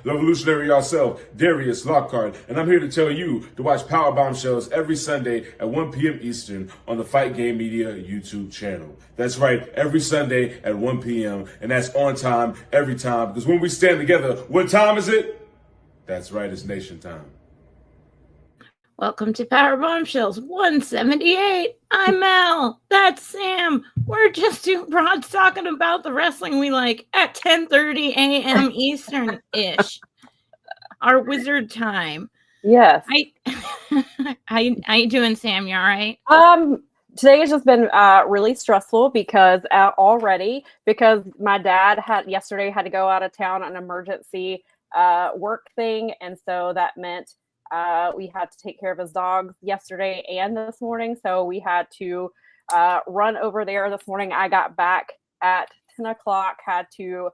the revolutionary yourself, Darius Lockhart, and I'm here to tell you to watch Powerbombshells every Sunday at 1 p.m. Eastern on the Fight Game Media YouTube channel. That's right, every Sunday at 1 p.m., and that's on time, every time, because when we stand together, what time is it? That's right, it's nation time. Welcome to Powerbombshells 178. I'm Mel. That's Sam. We're just two broads talking about the wrestling we like at 10:30 a.m. Eastern-ish. Our wizard time. Yes. How you doing, Sam? You all right? Today has just been really stressful because my dad had to go out of town on an emergency work thing, and so that meant we had to take care of his dogs yesterday and this morning. So we had to run over there this morning. I got back at 10 o'clock, had to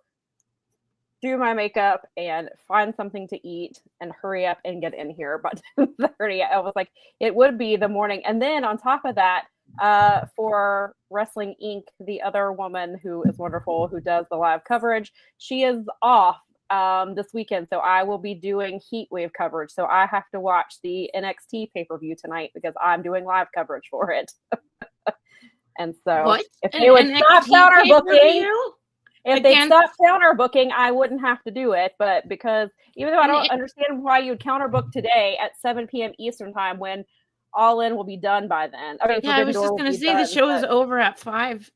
do my makeup and find something to eat and hurry up and get in here. But 10:30, I was like, it would be the morning. And then on top of that, for Wrestling Inc., the other woman who is wonderful, who does the live coverage, she is off this weekend, so I will be doing heat wave coverage. So I have to watch the NXT pay-per-view tonight because I'm doing live coverage for it. And so if they would stop counter booking, I wouldn't have to do it. But because even though I don't understand why you would counter book today at 7 p.m. Eastern time when All In will be done by then. I was just going to say the show is over at 5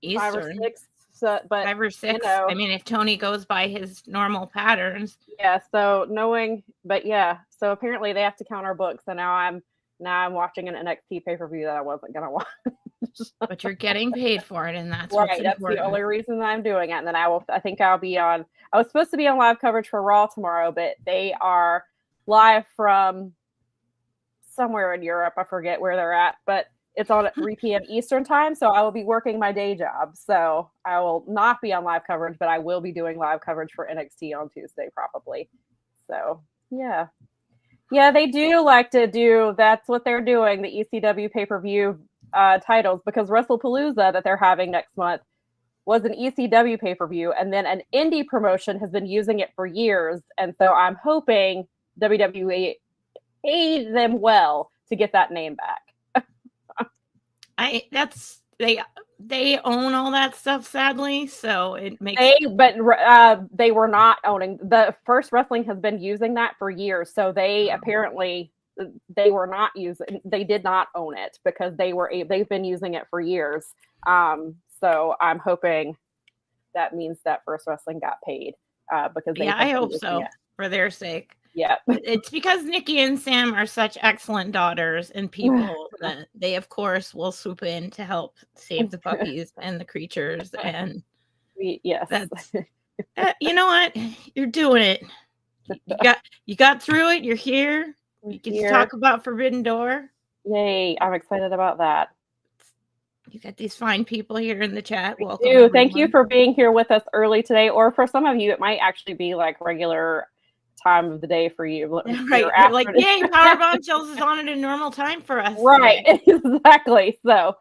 Eastern. 5 or 6. But 5 or 6. I mean, if Tony goes by his normal patterns. Yeah. So so apparently they have to counter book. So now I'm watching an NXT pay-per-view that I wasn't gonna watch. But you're getting paid for it, and that's right. That's the only reason that I'm doing it. And then I think I'll be on. I was supposed to be on live coverage for Raw tomorrow, but they are live from somewhere in Europe. I forget where they're at, but it's on at 3 p.m. Eastern time, so I will be working my day job. So I will not be on live coverage, but I will be doing live coverage for NXT on Tuesday probably. So, yeah. Yeah, they do like to do, that's what they're doing, the ECW pay-per-view titles, because WrestlePalooza that they're having next month was an ECW pay-per-view, and then an indie promotion has been using it for years, and so I'm hoping WWE paid them well to get that name back. They own all that stuff, sadly, so it makes they were not owning. The First Wrestling has been using that for years, so they apparently they did not own it because they've been using it for years. So I'm hoping that means that First Wrestling got paid because I hope so for their sake. Yeah, it's because Nikki and Sam are such excellent daughters and people that they, of course, will swoop in to help save the puppies and the creatures. And yes, that's you know what, you're doing it. You got through it. You're here. You get to talk about Forbidden Door. Yay! I'm excited about that. You got these fine people here in the chat. Welcome. Thank you for being here with us early today, or for some of you, it might actually be like regular time of the day for you, right? You're like, yay, Powerbombshells is on at a normal time for us, right? Exactly. So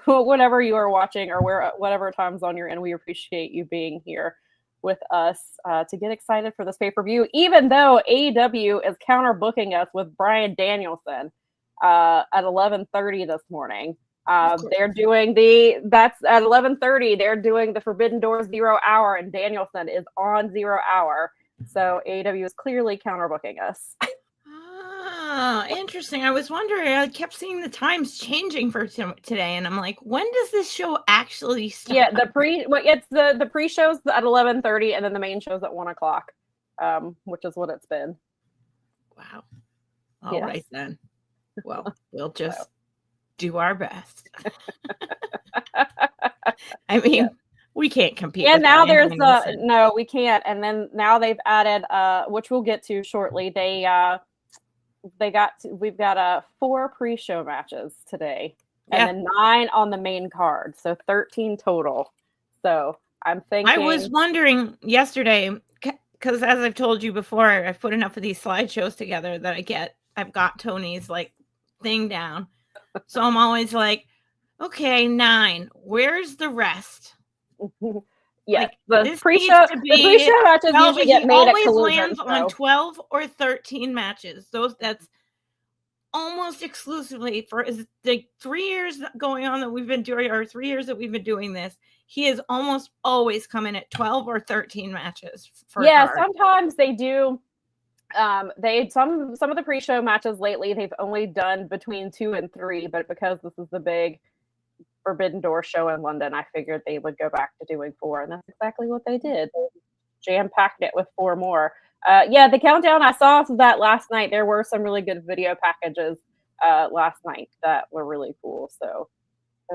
whenever you are watching or whatever time zone you're in, we appreciate you being here with us to get excited for this pay-per-view, even though AEW is counter booking us with Bryan Danielson at 11:30 this morning. They're doing that's at 11:30 they're doing the Forbidden Door 0 hour, and Danielson is on 0 hour. So AEW is clearly counterbooking us. Interesting. I was wondering. I kept seeing the times changing for today, and I'm like, when does this show actually start? Yeah, the pre-shows at 11:30, and then the main show's at 1 o'clock, which is what it's been. Wow. All right then. Well, we'll just do our best. I mean. Yeah. We can't compete. And now there's no, we can't. And then now they've added, which we'll get to shortly. We've got 4 pre-show matches today, and then 9 on the main card, so 13 total. So I'm thinking. I was wondering yesterday because, as I've told you before, I've put enough of these slideshows together that I've got Tony's thing down. So I'm always like, okay, 9. Where's the rest? Yes, Like, the this pre-show needs to be matches 12, usually get he made at always Collusion. lands on So 12 or 13 matches. That's almost exclusively for the 3 years going on that we've been doing, or 3 years that we've been doing this. He is almost always coming at 12 or 13 matches for yeah, card. sometimes they do. Some of the pre-show matches lately they've only done between 2 and 3, but because this is the big Forbidden Door show in London, I figured they would go back to doing 4, and that's exactly what they did. They jam-packed it with 4 more. Yeah, the countdown, I saw that last night. There were some really good video packages last night that were really cool. So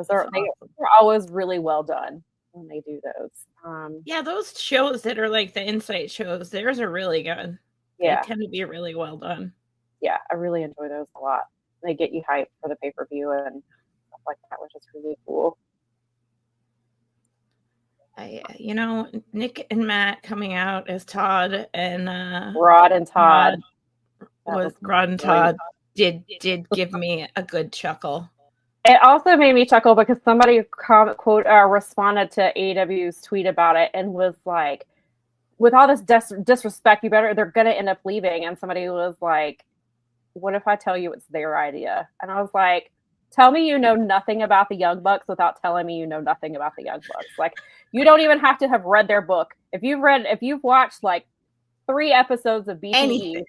they're always really well done when they do those. Yeah, those shows that are like the insight shows, theirs are really good. Yeah. They tend to be really well done. Yeah, I really enjoy those a lot. They get you hyped for the pay-per-view and stuff like that, which is really cool. Nick and Matt coming out as Todd and Rod and Todd. Rod and Todd did give me a good chuckle. It also made me chuckle because somebody responded to AEW's tweet about it and was like, with all this disrespect, they're gonna end up leaving. And somebody was like, what if I tell you it's their idea? And I was like, tell me you know nothing about the Young Bucks without telling me you know nothing about the Young Bucks. Like, you don't even have to have read their book. If you've watched like 3 episodes of BTE,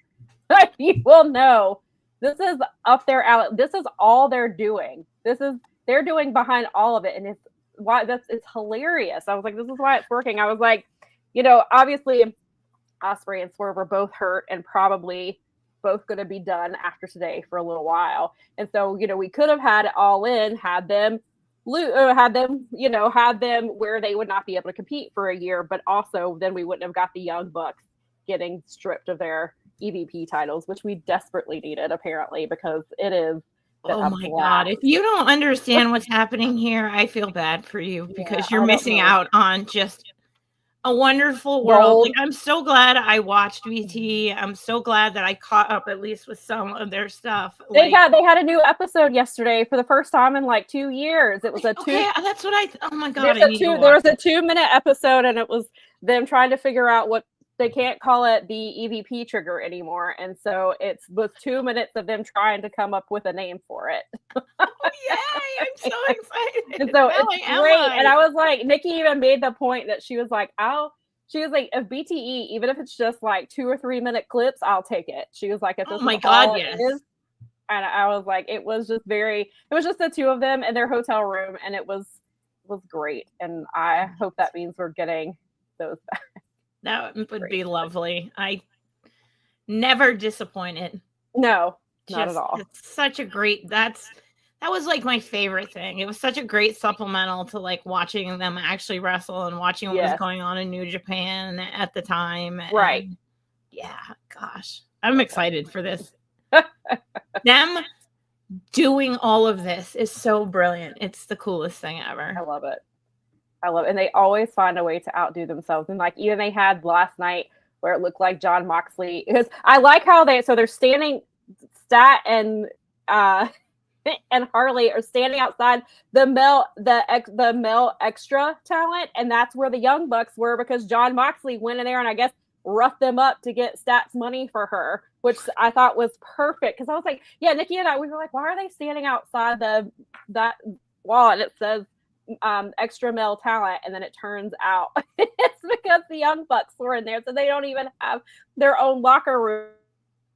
you will know this is up their alley. This is all they're doing. They're doing behind all of it, and it's hilarious. I was like, this is why it's working. I was like, obviously Ospreay and Swerve are both hurt and probably both going to be done after today for a little while. And so, we could have had it all in, had them where they would not be able to compete for a year, but also then we wouldn't have got the Young Bucks getting stripped of their EVP titles, which we desperately needed apparently, because it is. Oh my God. If you don't understand what's happening here, I feel bad for you because you're missing out on just a wonderful world. Like, I'm so glad I watched VT. I'm so glad that I caught up at least with some of their stuff. They had a new episode yesterday for the first time in like 2 years. It was that's what oh my God. There was a 2-minute episode, and it was them trying to figure out what they can't call it the EVP trigger anymore. And so it was 2 minutes of them trying to come up with a name for it. Yay, I'm so excited. And so it's great. And I was like, Nikki even made the point that she was like, if BTE, even if it's just like 2 or 3 minute clips, I'll take it. She was like, if this yes. And I was like, it was just the 2 of them in their hotel room, and it was great. And I hope that means we're getting those back. That would be lovely. I never disappointed. No, not at all. It's such a great, that was like my favorite thing. It was such a great supplemental to like watching them actually wrestle and watching what was going on in New Japan at the time. Right. And yeah, gosh, I'm excited for this. Them doing all of this is so brilliant. It's the coolest thing ever. I love it. And they always find a way to outdo themselves. And like, even they had last night where it looked like John Moxley, because I like how they're standing, Stat and Harley are standing outside the male extra talent, and that's where the Young Bucks were, because John Moxley went in there and I guess roughed them up to get Stat's money for her, which I thought was perfect, because I was like, yeah, Nikki and I, we were like, why are they standing outside that wall, and it says extra male talent, and then it turns out it's because the Young Bucks were in there, so they don't even have their own locker room,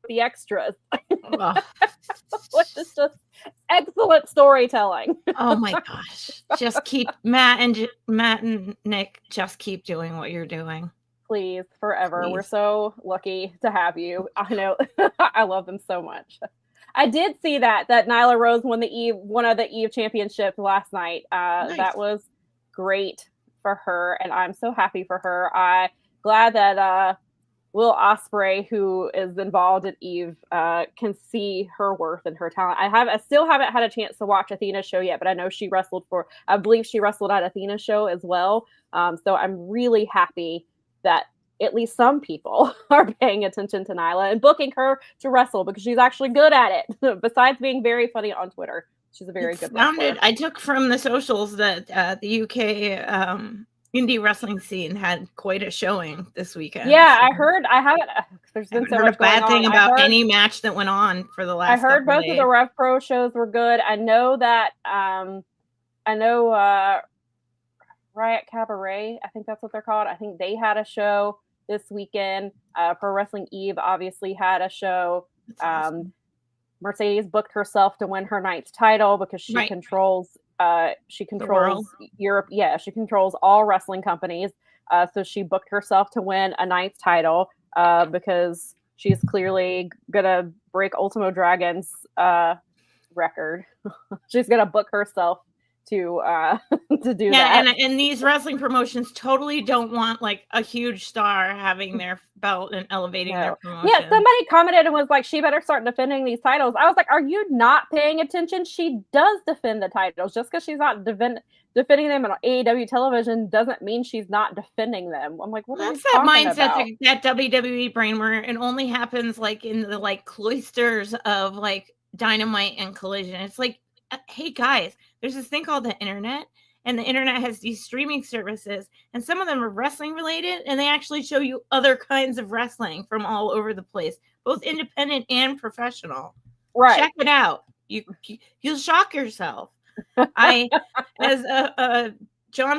the extras. Which is just excellent storytelling. Oh my gosh, just keep Matt and Nick, just keep doing what you're doing, please, forever. Please. We're so lucky to have you. I know. I love them so much. I did see that Nyla Rose won one of the Eve championships last night. Nice. That was great for her, and I'm so happy for her. I'm glad that Will Ospreay, who is involved in Eve, can see her worth and her talent. I still haven't had a chance to watch Athena's show yet, but I know I believe she wrestled at Athena's show as well. So I'm really happy that at least some people are paying attention to Nyla and booking her to wrestle, because she's actually good at it. Besides being very funny on Twitter, she's a very good wrestler. I took from the socials that the UK indie wrestling scene had quite a showing this weekend. Yeah, so. I heard. I haven't. There's been so much a bad going thing on. about any match that went on for the last. I heard couple both days. of the Rev Pro shows were good. I know that. I know Riot Cabaret. I think that's what they're called. I think they had a show this weekend. Pro Wrestling Eve obviously had a show. Awesome. Mercedes booked herself to win her 9th title because she Right. controls Europe. Yeah, she controls all wrestling companies. So she booked herself to win a 9th title because she's clearly gonna break Ultimo Dragon's record. She's gonna book herself to to do that. And these wrestling promotions totally don't want like a huge star having their belt and elevating their promotion. Yeah, somebody commented and was like, she better start defending these titles. I was like, are you not paying attention? She does defend the titles. Just because she's not defending them on AEW television doesn't mean she's not defending them. I'm like, what are you talking about? That WWE brain where it only happens like in the like cloisters of like Dynamite and Collision. It's like, hey guys, there's this thing called the internet, and the internet has these streaming services, and some of them are wrestling related, and they actually show you other kinds of wrestling from all over the place, both independent and professional. Right. Check it out. You'll shock yourself. John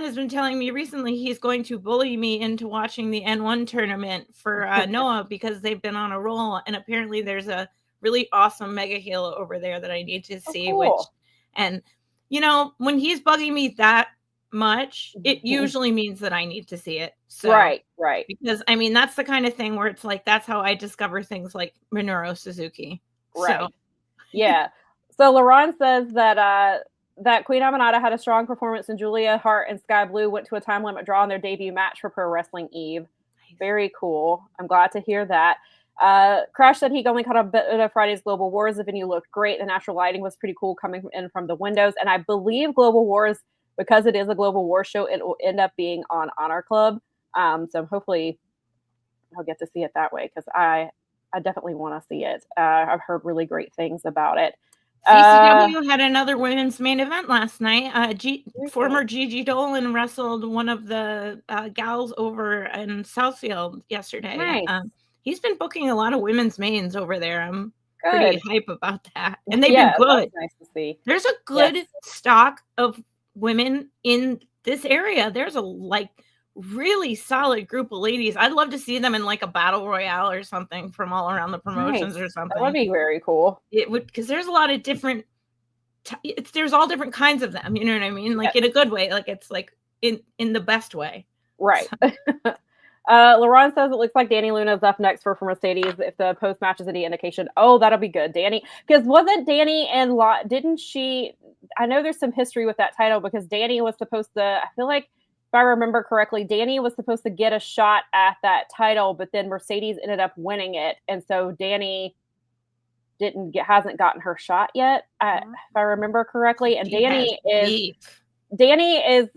has been telling me recently he's going to bully me into watching the N1 tournament for Noah because they've been on a roll, and apparently there's a really awesome mega heel over there that I need to see. Cool. And you know, when he's bugging me that much, it usually means that I need to see it. So, right. Because I mean, that's the kind of thing where it's like, that's how I discover things like Minoru Suzuki. Right. So. Yeah. So Laurent says that that Queen Aminata had a strong performance, and Julia Hart and Sky Blue went to a time limit draw in their debut match for Pro Wrestling Eve. Very cool. I'm glad to hear that. Crash said he only caught a bit of Friday's Global Wars. The venue looked great. The natural lighting was pretty cool coming in from the windows. And I believe Global Wars, because it is a Global War show, it will end up being on Honor Club. So hopefully I'll get to see it that way because I definitely want to see it. I've heard really great things about it. CCW had another women's main event last night. Former Gigi Dolan wrestled one of the gals over in Southfield yesterday. Nice. He's been booking a lot of women's mains over there. I'm pretty hype about that. And they've been good. Nice to see. There's a good stock of women in this area. There's a like really solid group of ladies. I'd love to see them in like a battle royale or something from all around the promotions or something. That would be very cool. It would, because there's a lot of different there's all different kinds of them, you know what I mean? Like in a good way, like it's like in the best way. Right. So. Laurent says it looks like Danny Luna's up next for Mercedes if the post match is any indication. Oh, that'll be good. Danny, because wasn't Danny and didn't she? I know there's some history with that title because Danny was supposed to, I feel like if I remember correctly, Danny was supposed to get a shot at that title, but then Mercedes ended up winning it. And so Danny hasn't gotten her shot yet, if I remember correctly. And Danny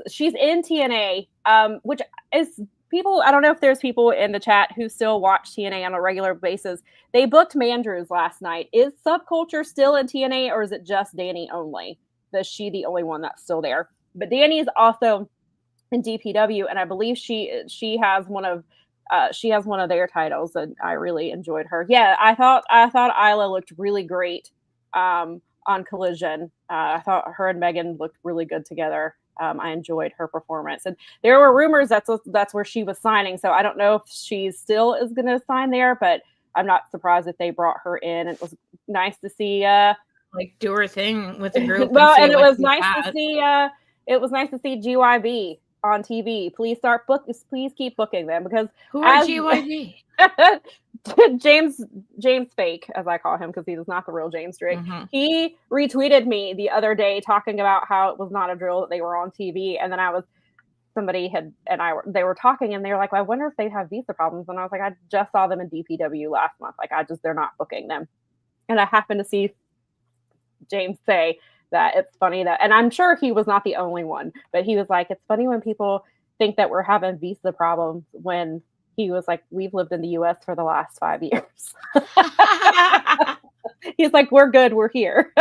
she's in TNA, which is people, I don't know if there's people in the chat who still watch TNA on a regular basis. They booked Mandrews last night. Is Subculture still in TNA or is it just Danny only? Is she the only one that's still there? But Danny is also in DPW, and I believe she has one of their titles, and I really enjoyed her. Yeah, I thought Isla looked really great on Collision. I thought her and Megan looked really good together. I enjoyed her performance, and there were rumors that's where she was signing. So I don't know if she still is going to sign there, but I'm not surprised if they brought her in. It was nice to see like do her thing with the group. Well, and it was nice to see. It was nice to see GYB on TV. Please keep booking them because who are GYB? James Fake, as I call him, because he was not the real James Drake. Mm-hmm. He retweeted me the other day talking about how it was not a drill that they were on TV, and then they were talking, and they were like, well, I wonder if they have visa problems, and I was like, I just saw them in DPW last month. Like, they're not booking them, and I happened to see James say that it's funny that, and I'm sure he was not the only one, but he was like, it's funny when people think that we're having visa problems when he was like, we've lived in the US for the last 5 years. He's like, we're good. We're here.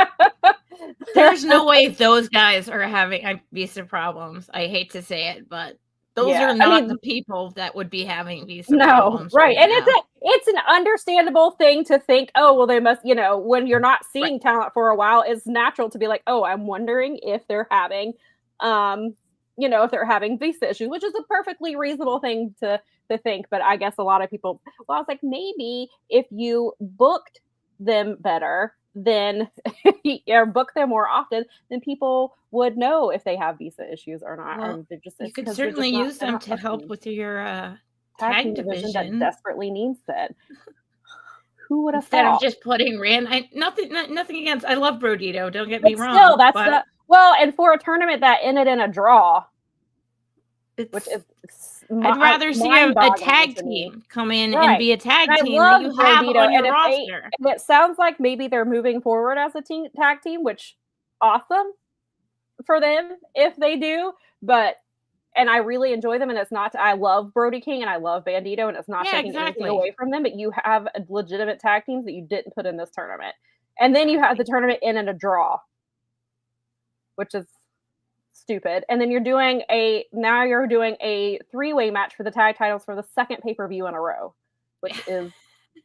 There's no way those guys are having visa problems. I hate to say it, but Those Yeah, are I not mean- the people that would be having visa No, problems right. And now. it's an understandable thing to think, oh, well, they must, when you're not seeing talent for a while, it's natural to be like, oh, I'm wondering if they're having, if they're having visa issues, which is a perfectly reasonable thing to think. But I guess a lot of people, well, I was like, maybe if you booked them better, then or book them more often, then people would know if they have visa issues or not. Well, Or they're just, you could certainly use them to help with your tag team division that division desperately needs it. Who would have instead thought? of just putting nothing against. I love Brodito. Don't get But me wrong. still, that's but and for a tournament that ended in a draw, which is I'd rather see a tag team come in and be a tag team that you have on your roster. And it sounds like maybe they're moving forward as a tag team, which awesome for them if they do. And I really enjoy them, and it's not. I love Brody King and I love Bandito, and it's not taking anything away from them. But you have legitimate tag teams that you didn't put in this tournament, and then you have the tournament in a draw, which is stupid. And then you're doing a 3-way match for the tag titles for the second pay-per-view in a row, which is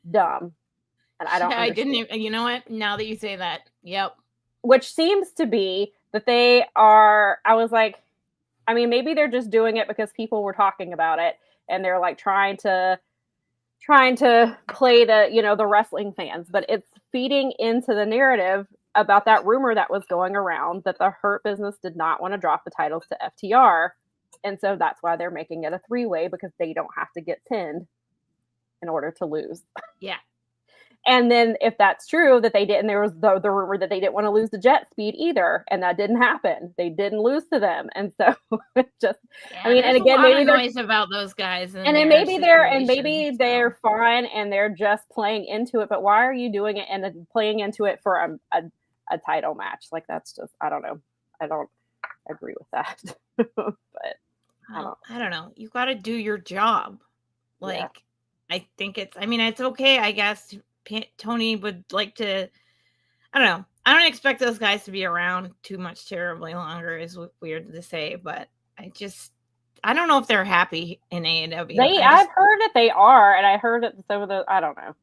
dumb. And I don't. I didn't even. You know what? Now that you say that, yep. Which seems to be that they are. I was like. I mean, maybe they're just doing it because people were talking about it and they're like trying to play the wrestling fans, but it's feeding into the narrative about that rumor that was going around that the Hurt Business did not want to drop the titles to FTR. And so that's why they're making it a 3-way, because they don't have to get pinned in order to lose. Yeah. And then if that's true, that they didn't, there was the rumor that they didn't want to lose to Jet Speed either. And that didn't happen. They didn't lose to them. And so it just, I mean, and again, maybe there's noise about those guys. And then maybe they're fine and they're just playing into it. But why are you doing it and playing into it for a title match? Like, that's just, I don't know. I don't agree with that. But I don't know. You got to do your job. Like, I think it's okay, I guess. Tony would like to, I don't know. I don't expect those guys to be around too much terribly longer, is weird to say, but I don't know if they're happy in AEW. I've heard that they are, and I heard that some of the, I don't know.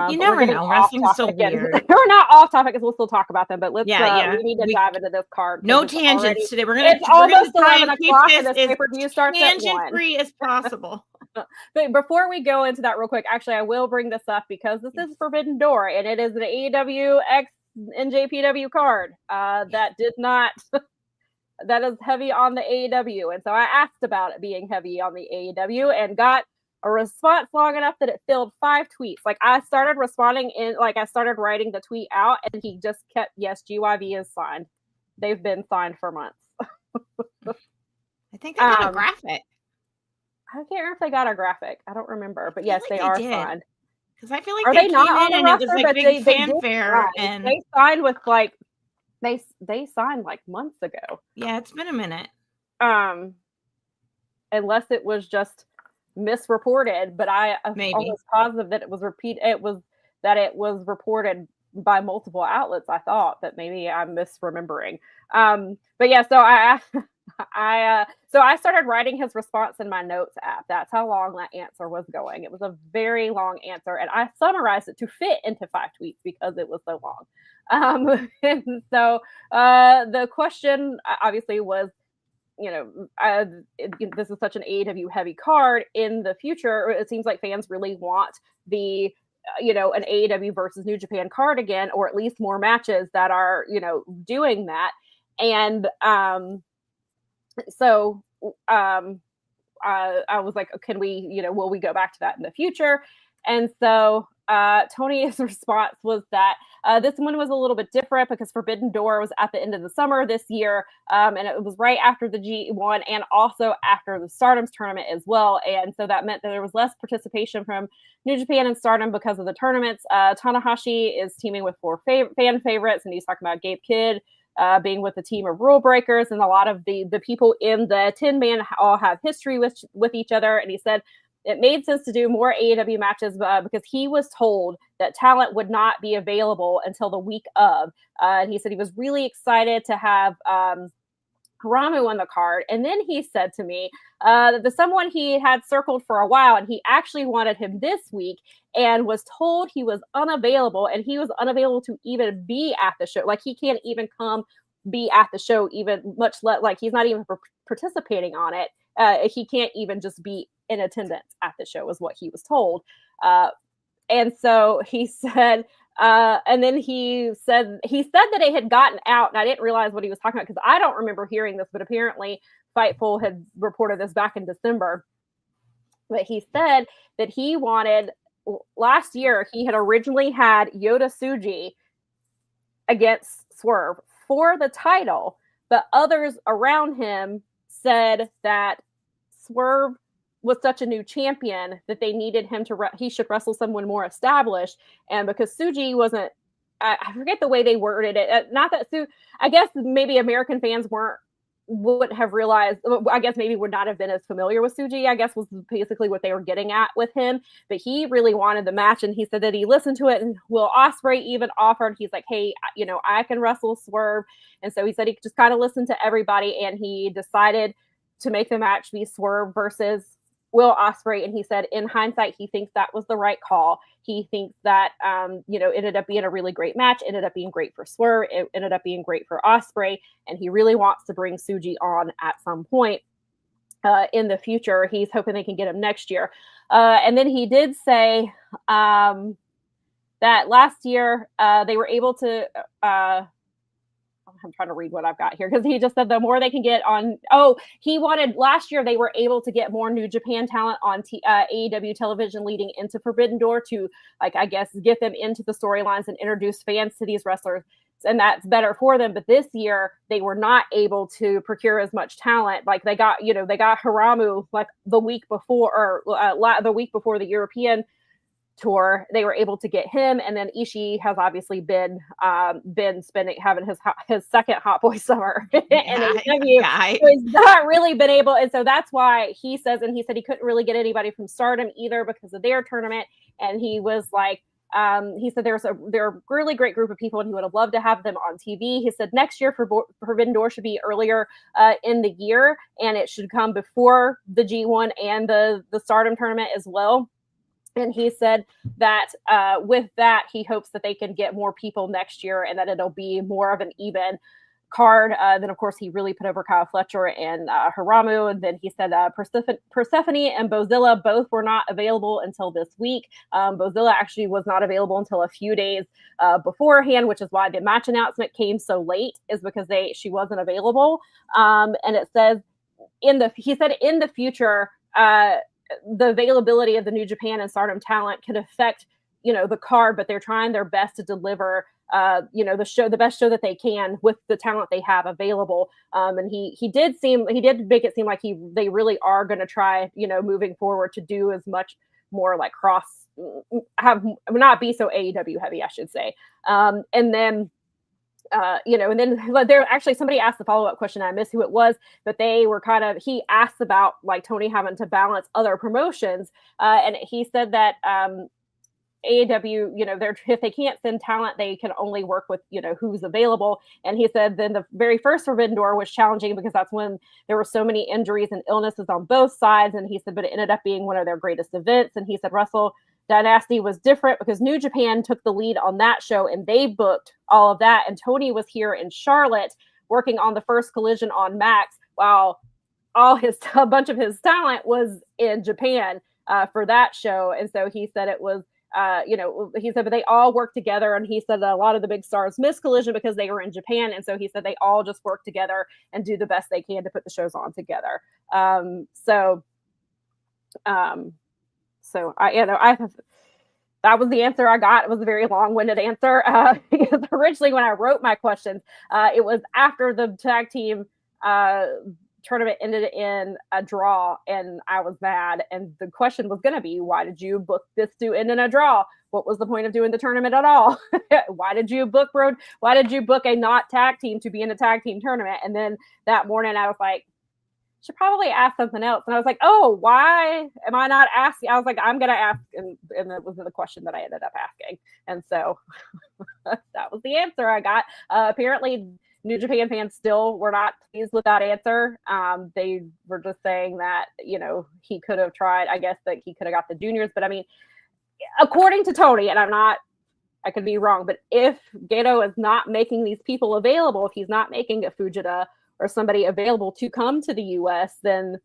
You never know. Wrestling's so weird. We're not off topic because we'll still talk about them, but let's we need to dive into this card. No tangents today. It's almost 11 o'clock and this pay-per-view starts at 1. Tangent-free as possible. But before we go into that real quick, actually, I will bring this up because this is Forbidden Door, and it is an AEW X NJPW card that is heavy on the AEW. And so I asked about it being heavy on the AEW and got a response long enough that it filled 5 tweets. Like, I started responding I started writing the tweet out, and he just kept, yes, GYV is signed. They've been signed for months. I think they got a graphic. I can't remember if they got a graphic. I don't remember, but yes, they are signed. Because I feel like are they not on the roster? It was like big fanfare, and they signed with they signed like months ago. Yeah, it's been a minute. Unless it was just misreported, but I'm almost positive that it was reported by multiple outlets. I thought that maybe I'm misremembering. But yeah, so I started writing his response in my notes app. That's how long that answer was going. It was a very long answer, and I summarized it to fit into 5 tweets because it was so long. And so the question obviously was, this is such an AEW heavy card. In the future, it seems like fans really want the an AEW versus New Japan card again, or at least more matches that are doing that. And so I was like, can we, will we go back to that in the future? And so Tony's response was that this one was a little bit different because Forbidden Door was at the end of the summer this year. And it was right after the G1 and also after the Stardom's tournament as well. And so that meant that there was less participation from New Japan and Stardom because of the tournaments. Tanahashi is teaming with 4 fan favorites, and he's talking about Gabe Kidd being with a team of rule breakers, and a lot of the people in the 10-man all have history with each other. And he said it made sense to do more AEW matches because he was told that talent would not be available until the week of. And he said he was really excited to have Haramu on the card. And then he said to me that the someone he had circled for a while, and he actually wanted him this week and was told he was unavailable, and he was unavailable to even be at the show. Like, he can't even come be at the show, even much less, like, he's not even participating on it. He can't even just be in attendance at the show, is what he was told. And so he said, and then he said that it had gotten out, and I didn't realize what he was talking about because I don't remember hearing this, but apparently Fightful had reported this back in December. But he said that he wanted, last year, he had originally had Yota Tsuji against Swerve for the title, but others around him said that Swerve was such a new champion that they needed him to he should wrestle someone more established. And because Tsuji wasn't, I forget the way they worded it, not that I guess maybe American fans wouldn't have realized, I guess maybe would not have been as familiar with Tsuji, I guess was basically what they were getting at with him. But he really wanted the match, and he said that he listened to it, and Will Ospreay even offered, he's like, hey, I can wrestle Swerve. And so he said he just kind of listened to everybody, and he decided to make the match be Swerve versus Will Ospreay. And he said, in hindsight, he thinks that was the right call. He thinks that, ended up being a really great match, ended up being great for Swerve, it ended up being great for Ospreay, and he really wants to bring Tsuji on at some point in the future. He's hoping they can get him next year. And then he did say that last year they were able to, I'm trying to read what I've got here, because he just said the more they can get on. He wanted, last year they were able to get more New Japan talent on AEW television leading into Forbidden Door to, like, I guess, get them into the storylines and introduce fans to these wrestlers. And that's better for them. But this year they were not able to procure as much talent. Like, they got Haramu like the week before, or the week before the European tour. They were able to get him, and then Ishii has obviously been having his second Hot Boy summer in AEW. So he's not really been able, and so that's why he said he couldn't really get anybody from Stardom either because of their tournament. And he was like, he said they're a really great group of people, and he would have loved to have them on TV. He said next year for Forbidden Door should be earlier in the year, and it should come before the G1 and the Stardom tournament as well. And he said that with that, he hopes that they can get more people next year and that it'll be more of an even card. Then, of course, he really put over Kyle Fletcher and Haramu. And then he said Persephone and Bozilla both were not available until this week. Bozilla actually was not available until a few days beforehand, which is why the match announcement came so late, is because she wasn't available. And it says in the future, the availability of the New Japan and Stardom talent can affect, the card, but they're trying their best to deliver, the best show that they can with the talent they have available. And he did make it seem like they really are going to try, moving forward to do as much more like not be so AEW heavy, I should say. And then there actually somebody asked the follow-up question. I missed who it was, but he asked about like Tony having to balance other promotions. And he said that AEW, if they can't send talent, they can only work with, who's available. And he said then the very first Forbidden Door was challenging because that's when there were so many injuries and illnesses on both sides. And he said, but it ended up being one of their greatest events. And he said, Russell Dynasty was different because New Japan took the lead on that show and they booked all of that. And Tony was here in Charlotte working on the first Collision on Max, while a bunch of his talent was in Japan for that show. And so he said it was, but they all worked together. And he said that a lot of the big stars missed Collision because they were in Japan. And so he said they all just work together and do the best they can to put the shows on together. So that was the answer I got. It was a very long-winded answer. Because originally when I wrote my questions, it was after the tag team tournament ended in a draw, and I was mad. And the question was going to be, why did you book this to end in a draw? What was the point of doing the tournament at all? Why did you book a not tag team to be in a tag team tournament? And then that morning I was like, should probably ask something else. And I was like, oh, why am I not asking? I was like, I'm going to ask. And that was the question that I ended up asking. And so that was the answer I got. Apparently New Japan fans still were not pleased with that answer. They were just saying that, he could have tried, I guess that he could have got the juniors. But I mean, according to Tony, and I could be wrong, but if Gato is not making these people available, if he's not making a Fujita or somebody available to come to the US, then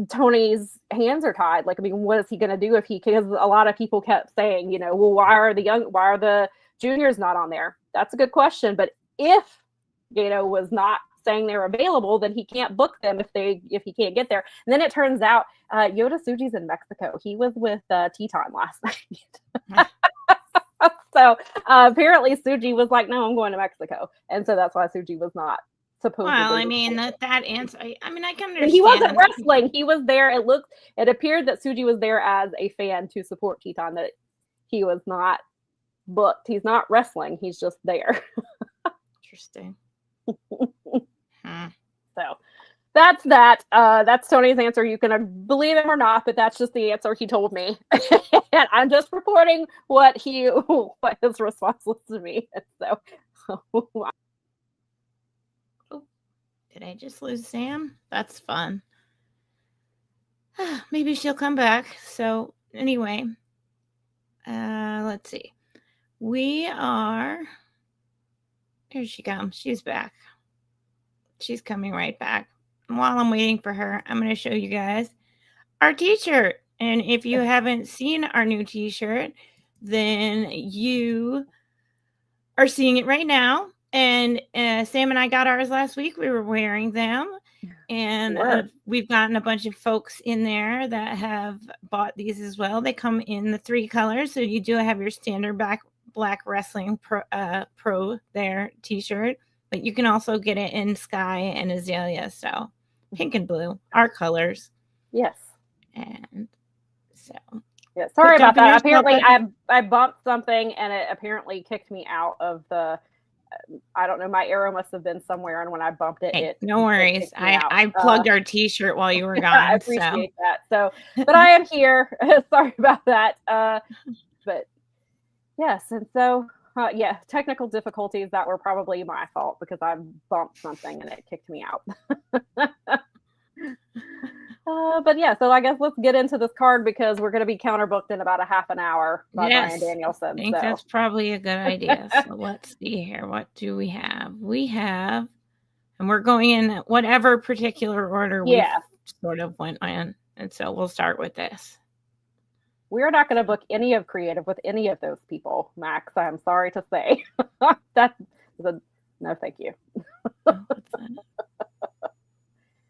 Tony's hands are tied. Like, I mean, what is he going to do because a lot of people kept saying, well, why are the juniors not on there? That's a good question. But if Gato was not saying they're available, then he can't book them if he can't get there. And then it turns out Yota Tsuji's in Mexico. He was with Teton last night. So apparently Tsuji was like, no, I'm going to Mexico. And so that's why Tsuji was not supposedly. Well, I mean, that answer, I mean, I can understand. He wasn't wrestling. He was there. It appeared that Tsuji was there as a fan to support Teton, that he was not booked. He's not wrestling. He's just there. Interesting. So that's that. That's Tony's answer. You can believe him or not, but that's just the answer he told me. And I'm just reporting what his response was to me. So did I just lose Sam? That's fun. Maybe she'll come back. So anyway, let's see. Here she comes. She's back. She's coming right back. And while I'm waiting for her, I'm going to show you guys our t-shirt. And if you haven't seen our new t-shirt, then you are seeing it right now. And Sam and I got ours last week. We were wearing them. And we've gotten a bunch of folks in there that have bought these as well. They come in the 3 colors. So you do have your standard black wrestling pro there t-shirt. But you can also get it in sky and azalea. So pink and blue, our colors. Yes. And so. Yeah, sorry about that. Apparently I bumped something and it apparently kicked me out of the, I don't know, my arrow must have been somewhere, and when I bumped it, no worries. I plugged our t-shirt while you were gone. I appreciate that. So, but I am here. Sorry about that. But yes, and so technical difficulties that were probably my fault because I bumped something and it kicked me out. But yeah, so I guess let's get into this card because we're going to be counterbooked in about a half an hour by Brian Danielson. I think that's probably a good idea. So let's see here. What do we have? We have, and we're going in whatever particular order we sort of went in. And so we'll start with this. We're not going to book any of creative with any of those people, Max. I'm sorry to say. No, thank you.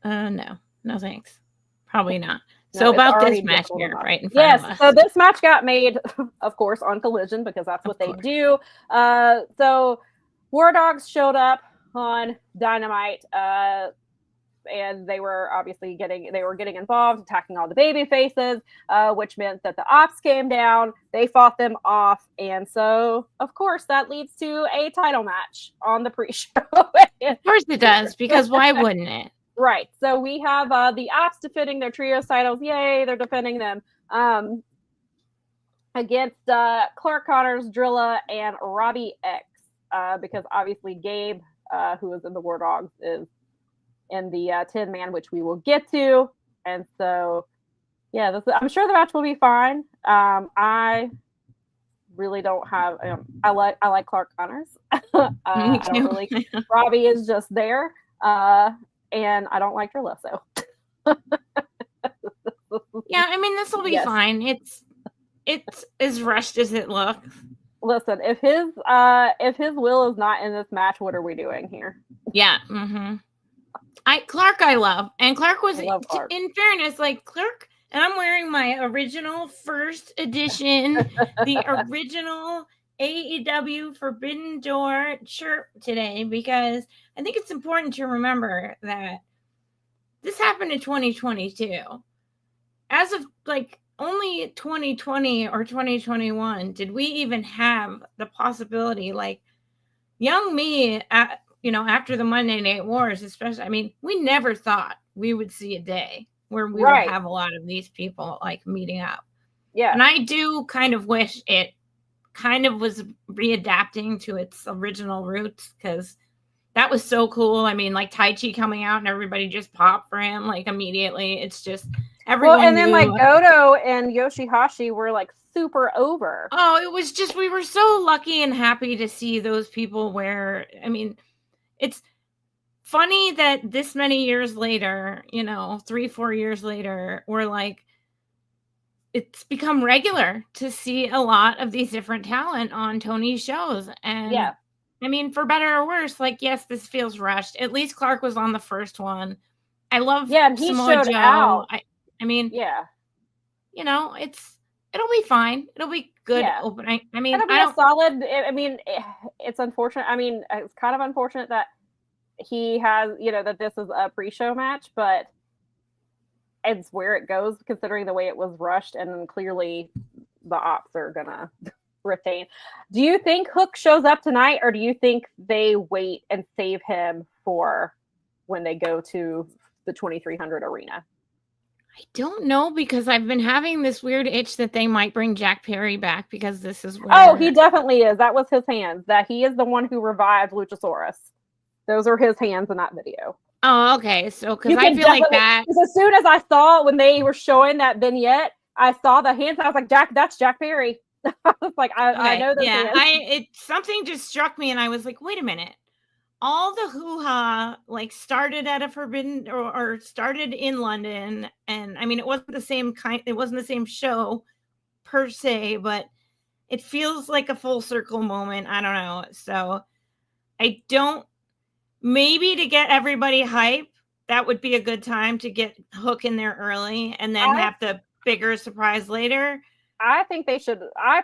No thanks. Probably not. So about this match here, right in front of us. So this match got made, of course, on Collision because that's what they do. So War Dogs showed up on Dynamite, and they were obviously getting involved, attacking all the baby faces, which meant that the Ops came down. They fought them off, and so of course that leads to a title match on the pre-show. Of course it does, because why wouldn't it? Right. So we have the Ops defending their trios titles. Yay, they're defending them against Clark Connors, Drilla, and Robbie X, because obviously Gabe, who is in the War Dogs, is in the 10-man, which we will get to. And so, yeah, I'm sure the match will be fine. I really don't have. I like Clark Connors. I don't really. Robbie is just there. And I don't like Drilla, so. Yeah, I mean, this will be fine. It's as rushed as it looks. Listen, if his will is not in this match, what are we doing here? Yeah. Mm-hmm. Clark I love. And Clark was, in fairness, like Clark, and I'm wearing my original first edition, the original AEW Forbidden Door shirt today, because I think it's important to remember that this happened in 2022. As of like only 2020 or 2021 did we even have the possibility, like young me, after the Monday Night Wars, especially. I mean, we never thought we would see a day where we would have a lot of these people like meeting up. Yeah, and I do kind of wish it kind of was readapting to its original roots, because that was so cool. I mean, like Tai Chi coming out and everybody just popped for him like immediately. It's just everyone Well, and then knew. like Goto and Yoshihashi were like super over. Oh, it was just, we were so lucky and happy to see those people where, I mean, it's funny that this many years later, 3-4 years later, we're like, it's become regular to see a lot of these different talent on Tony's shows. And Yeah. I mean, for better or worse, like, yes, this feels rushed. At least Clark was on the first one. I love and he Samoa showed Joe. out. I mean, yeah, it'll be fine. It'll be good opening. I mean, it'll be a solid. I mean, it's unfortunate. I mean, it's kind of unfortunate that he has, that this is a pre-show match, but it's where it goes considering the way it was rushed, and clearly the Ops are gonna retain. Do you think Hook shows up tonight, or do you think they wait and save him for when they go to the 2300 arena? I don't know, because I've been having this weird itch that they might bring Jack Perry back, because this is where... Oh, he definitely is. That was his hands. That he is the one who revived Luchasaurus. Those are his hands in that video. Oh, okay. So, because I feel like that... As soon as I saw when they were showing that vignette, I saw the hands. I was like, that's Jack Perry. I was like, I know this. Yeah, something just struck me, and I was like, wait a minute. All the hoo-ha like started at a Forbidden or started in London, and I mean, it wasn't the same show per se, but it feels like a full circle moment. I don't know. So maybe to get everybody hype, that would be a good time to get Hook in there early and then have the bigger surprise later. I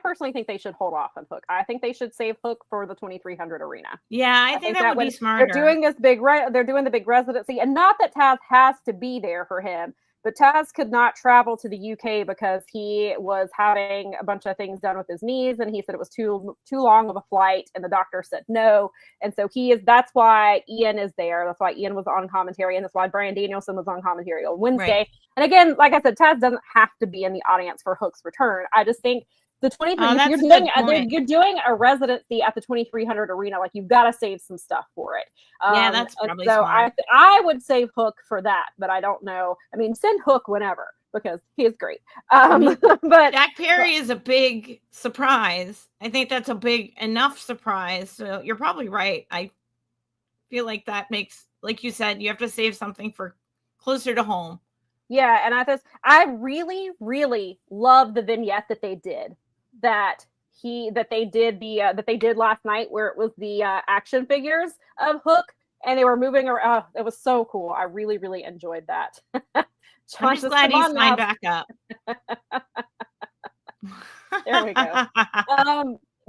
personally think they should hold off on Hook. I think they should save Hook for the 2300 arena. Yeah, I think that would be smarter. They're doing they're doing the big residency, and not that Taz has to be there for him, but Taz could not travel to the UK because he was having a bunch of things done with his knees, and he said it was too long of a flight, and the doctor said no. And so that's why Ian is there. That's why Ian was on commentary, and that's why Bryan Danielson was on commentary on Wednesday. Right. And again, like I said, Taz doesn't have to be in the audience for Hook's return. I just think the 2300, you're doing a residency at the 2300 arena, like you've got to save some stuff for it. Yeah, that's probably smart. I would save Hook for that, but I don't know. I mean, send Hook whenever, because he is great. But Jack Perry is a big surprise. I think that's a big enough surprise. So you're probably right. I feel like that makes, like you said, you have to save something for closer to home. Yeah, and I really, really love the vignette that they did. That they did last night, where it was the action figures of Hook, and they were moving around. It was so cool. I really, really enjoyed that. I'm just glad he signed back up. There we go.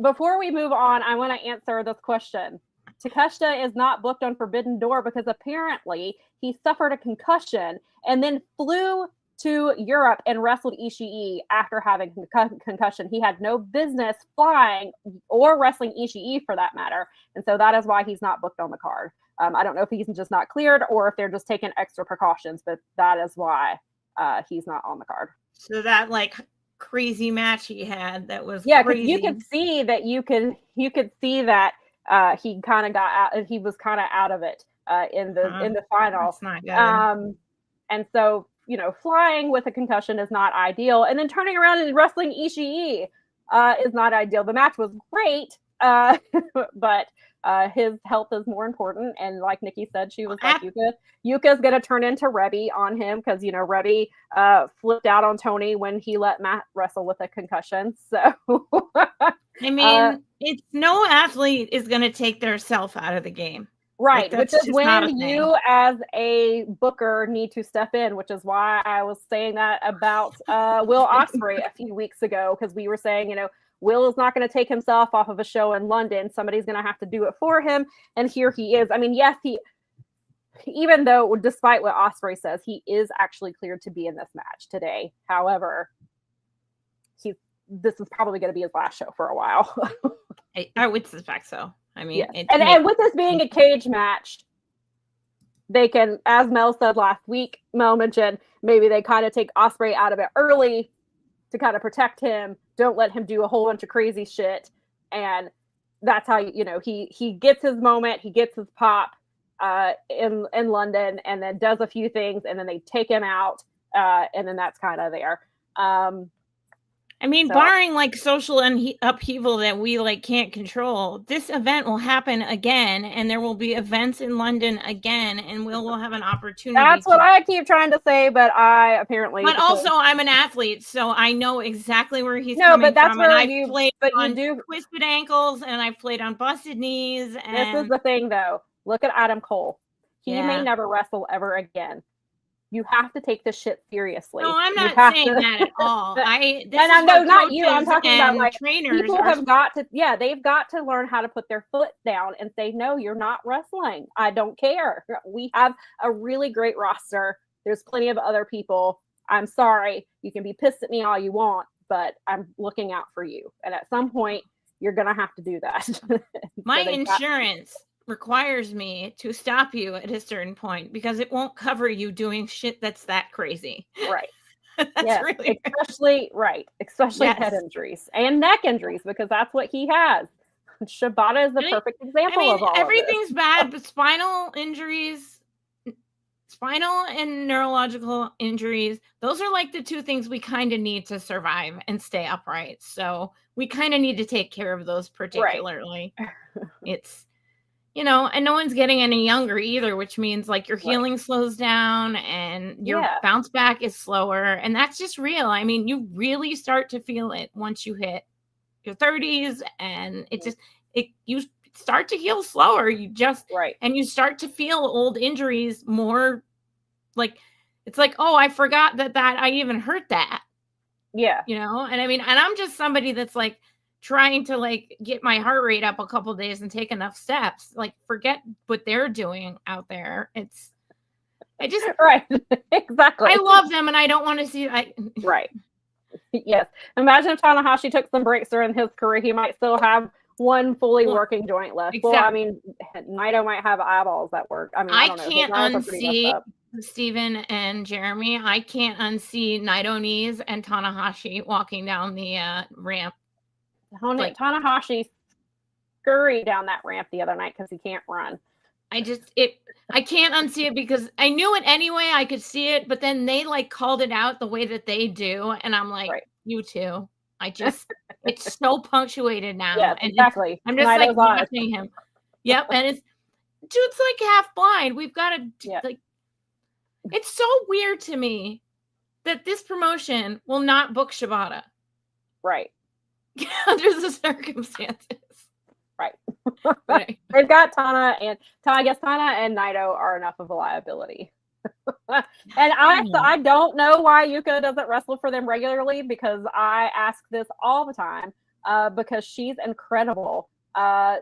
Before we move on, I want to answer this question. Takeshita is not booked on Forbidden Door because apparently he suffered a concussion and then flew to Europe and wrestled Ishii after having concussion. He had no business flying or wrestling Ishii for that matter. And so that is why he's not booked on the card. I don't know if he's just not cleared or if they're just taking extra precautions, but that is why he's not on the card. So that like crazy match he had, that was crazy. You could see that he kind of got out, and he was kind of out of it in the final. That's not good. And so, flying with a concussion is not ideal. And then turning around and wrestling Ishii is not ideal. The match was great, but his health is more important. And like Nikki said, she was like, Yuka's going to turn into Rebby on him because, Rebby flipped out on Tony when he let Matt wrestle with a concussion. So, I mean, it's no athlete is going to take their self out of the game. Right, which is when you as a booker need to step in, which is why I was saying that about Will Ospreay a few weeks ago, because we were saying, Will is not going to take himself off of a show in London. Somebody's going to have to do it for him. And here he is. I mean, yes, even though, despite what Ospreay says, he is actually cleared to be in this match today. However, this is probably going to be his last show for a while. I would suspect so. I mean, yes. And with this being a cage match, they can, as Mel said last week, Mel mentioned, maybe they kind of take Ospreay out of it early to kind of protect him. Don't let him do a whole bunch of crazy shit. And that's how, he gets his moment, he gets his pop, in London, and then does a few things, and then they take him out, and then that's kind of there. I mean, barring like social upheaval that we like can't control, this event will happen again, and there will be events in London again, and we'll have an opportunity. That's what I keep trying to say, but I apparently. But also, I'm an athlete, so I know exactly where he's coming coming but that's from. Where and you, I've played but on you do twisted ankles, and I've played on busted knees. And this is the thing, though. Look at Adam Cole. He may never wrestle ever again. You have to take this shit seriously. No, I'm not saying that at all. Not you. I'm talking about like trainers. People have got to, they've got to learn how to put their foot down and say, no, you're not wrestling. I don't care. We have a really great roster. There's plenty of other people. I'm sorry. You can be pissed at me all you want, but I'm looking out for you. And at some point, you're going to have to do that. My insurance requires me to stop you at a certain point because it won't cover you doing shit that's that crazy. Right. That's really especially head injuries and neck injuries, because that's what he has. Shibata is the perfect example of all everything's bad, but spinal injuries, spinal and neurological injuries, those are like the two things we kind of need to survive and stay upright. So we kind of need to take care of those particularly. It's and no one's getting any younger either, which means like your healing slows down and your bounce back is slower. And that's just real. I mean, you really start to feel it once you hit your 30s, and you start to heal slower. You just, and you start to feel old injuries more like, it's like, oh, I forgot that I even hurt that. Yeah. And I mean, and I'm just somebody that's like, trying to like get my heart rate up a couple days and take enough steps. Like, forget what they're doing out there. Right. Exactly. I love them, and I don't want to see. Right. Yes. Imagine if Tanahashi took some breaks during his career, he might still have one fully working joint left. Exactly. Well, I mean, Naito might have eyeballs that work. I mean, I don't know. Can't unsee Steven and Jeremy. I can't unsee Naito knees and Tanahashi walking down the ramp. Tanahashi scurried down that ramp the other night because he can't run. I can't unsee it because I knew it anyway. I could see it, but then they like called it out the way that they do, and I'm like, you too. It's so punctuated now. Yeah, exactly. I'm just like watching him. Yep, and dude's like half blind. We've got to like. It's so weird to me that this promotion will not book Shibata. Right. Under the circumstances. Right. They've got Tana and Naito are enough of a liability. And I don't know why Yuka doesn't wrestle for them regularly, because I ask this all the time, because she's incredible.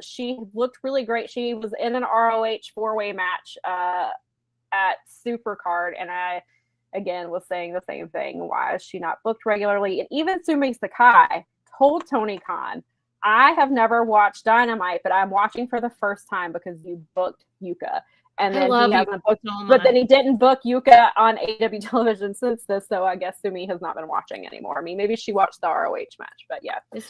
She looked really great. She was in an ROH 4-way match at Supercard, and I again was saying the same thing. Why is she not booked regularly? And even Sumi Sakai told Tony Khan, I have never watched Dynamite, but I'm watching for the first time because you booked Yuka. And then he hasn't booked, but then he didn't book Yuka on AEW television since this. So I guess Sumi has not been watching anymore. I mean, maybe she watched the ROH match, but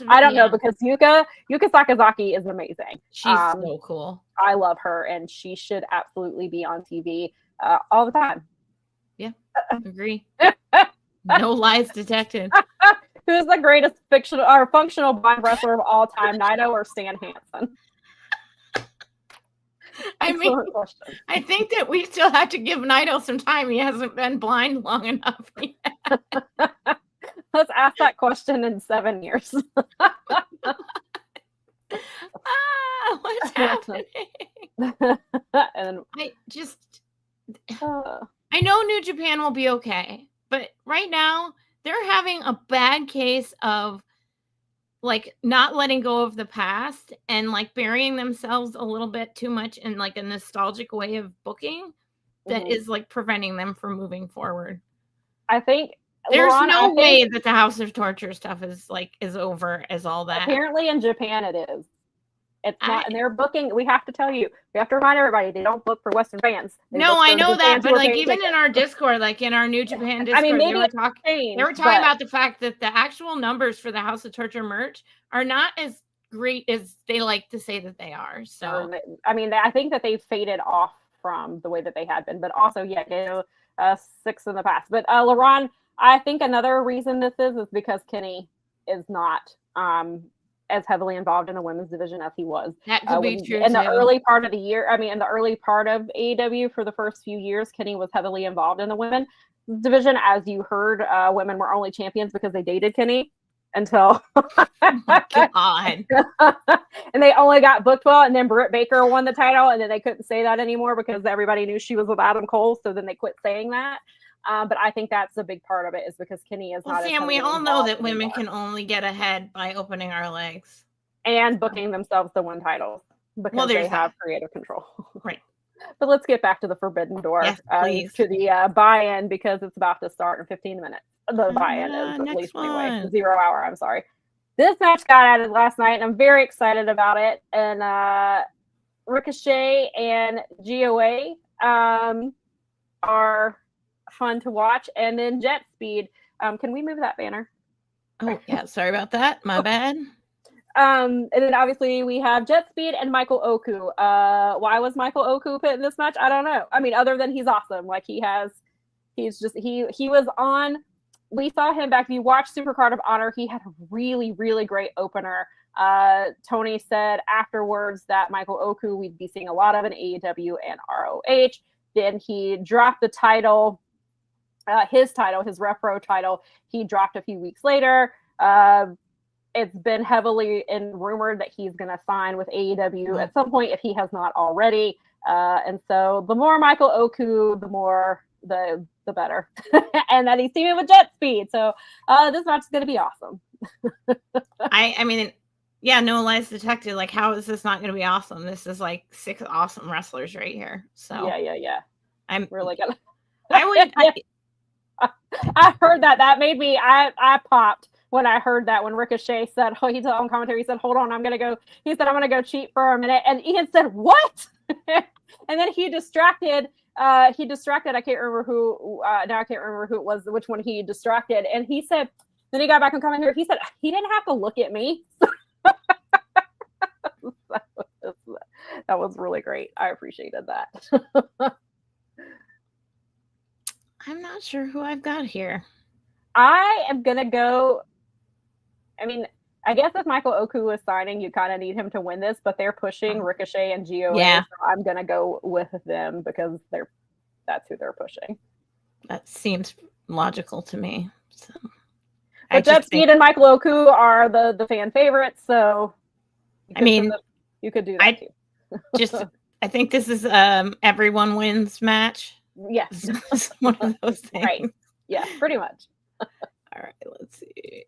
I don't know, because Yuka Sakazaki is amazing. She's so cool. I love her, and she should absolutely be on TV all the time. Yeah, agree. No lies detected. Who's the greatest functional blind wrestler of all time, Naito or Stan Hansen? I mean, I think that we still have to give Naito some time. He hasn't been blind long enough yet. Let's ask that question in 7 years. What's happening? And I know New Japan will be okay, but right now they're having a bad case of like not letting go of the past and like burying themselves a little bit too much in like a nostalgic way of booking that is like preventing them from moving forward. I think there's no way that the House of Torture stuff is over as all that. Apparently in Japan it is. It's not, and they're booking. We have to tell you. We have to remind everybody they don't book for Western fans. No, I know that, but like even in our Discord, like in our New Japan Discord, I mean, maybe they were talking about the fact that the actual numbers for the House of Torture merch are not as great as they like to say that they are. So I mean, I think that they've faded off from the way that they had been. But also, yeah, 6 in the past. But LaRon, I think another reason this is because Kenny is not as heavily involved in the women's division as he was. That could be true in the too. early part of the year. I mean, in the early part of AEW for the first few years, Kenny was heavily involved in the women's division. As you heard, women were only champions because they dated Kenny until God. and they only got booked well, and then Britt Baker won the title, and then they couldn't say that anymore because everybody knew she was with Adam Cole, so then they quit saying that. But I think that's a big part of it is because Kenny is not. Sam, we all know that women can only get ahead by opening our legs and booking themselves to win titles because they have creative control. Right. But let's get back to the Forbidden Door, to the buy-in, because it's about to start in 15 minutes. The buy-in is at least anyway. 0 hour, I'm sorry. This match got added last night, and I'm very excited about it. And Ricochet and GOA are fun to watch. And then Jet Speed. Can we move that banner? Oh, yeah. Sorry about that. My bad. And then obviously we have Jet Speed and Michael Oku. Why was Michael Oku put in this match? I don't know. I mean, other than he's awesome. Like he was on. We saw him back. If you watch Supercard of Honor, he had a really, really great opener. Tony said afterwards that Michael Oku we'd be seeing a lot of in AEW and ROH. Then he dropped the title, his Repro title. He dropped a few weeks later. It's been heavily rumored that he's going to sign with AEW at some point if he has not already. And so the more Michael Oku, the more the better. And that he's teaming with Jet Speed. So this match is going to be awesome. I mean, yeah, no lies detected. Like, how is this not going to be awesome? This is like 6 awesome wrestlers right here. So yeah. I'm really gonna. I heard that. That made me. I popped when I heard that. When Ricochet said, "Oh," he said on commentary, he said, "Hold on, I'm gonna go." He said, "I'm gonna go cheat for a minute," and Ian said, "What?" And then he distracted. I can't remember who. Now I can't remember who it was. Which one he distracted? And he said. Then he got back on commentary. He said he didn't have to look at me. That was really great. I appreciated that. I'm not sure who I've got here. I am going to go. I mean, I guess if Michael Oku is signing, you kind of need him to win this, but they're pushing Ricochet and GOA. Yeah. So I'm going to go with them because that's who they're pushing. That seems logical to me. So. But Jet Speed and Michael Oku are the fan favorites, so I mean, you could do that too. I think this is everyone wins match. Yes, it's one of those things. Right? Yeah, pretty much. All right, let's see.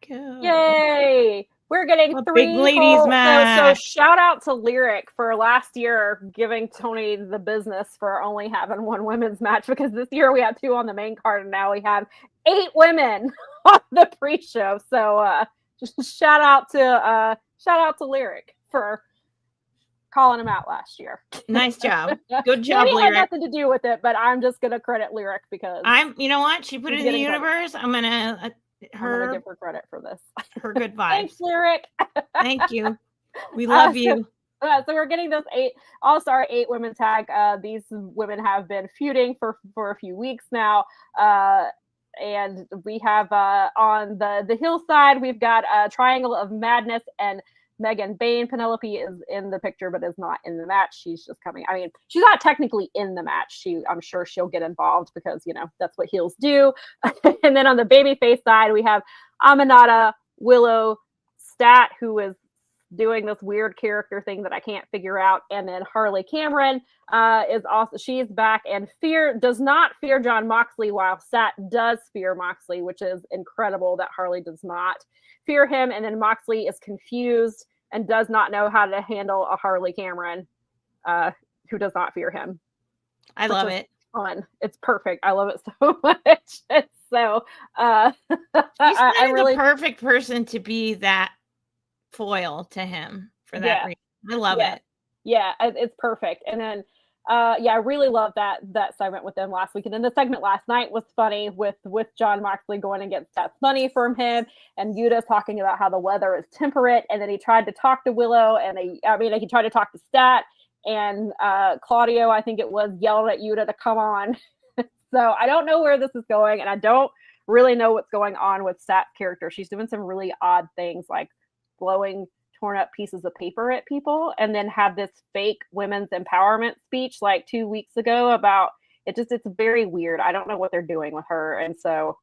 Go. Yay! We're getting 3 big ladies match. So shout out to Lyric for last year giving Tony the business for only having 1 women's match, because this year we had 2 on the main card and now we have 8 women on the pre-show. So just shout out to Lyric for calling him out last year. Nice job. Good job, Maybe Lyric. had nothing to do with it, but I'm just gonna credit Lyric because you know what? She put it in the universe. Credit. I'm gonna give her credit for this. Her good vibes. Thanks, Lyric. Thank you. We love you. So we're getting this 8 all-star 8 women tag. These women have been feuding for a few weeks now. And we have on the Hill side, we've got a Triangle of Madness and Megan Bain. Penelope is in the picture, but is not in the match. She's just coming. I mean, she's not technically in the match. I'm sure she'll get involved because, that's what heels do. And then on the babyface side, we have Aminata Willow Stat, who is doing this weird character thing that I can't figure out. And then Harley Cameron is also, she's back, and does not fear John Moxley, while Stat does fear Moxley, which is incredible that Harley does not fear him. And then Moxley is confused and does not know how to handle a Harley Cameron who does not fear him. I love it. Fun. It's perfect. I love it so much. So I'm really the perfect person to be that foil to him for that reason. I love it. Yeah, it's perfect. And then I really love that segment with them last week. And then the segment last night was funny with John Moxley going and getting Stats money from him, and Yuta talking about how the weather is temperate. And then he tried to talk to Willow, and he tried to talk to Stat, and Claudio, I think it was, yelled at Yuta to come on. So I don't know where this is going, and I don't really know what's going on with Sat's character. She's doing some really odd things, like blowing torn up pieces of paper at people, and then have this fake women's empowerment speech like 2 weeks ago about it. It's very weird. I don't know what they're doing with her. And so,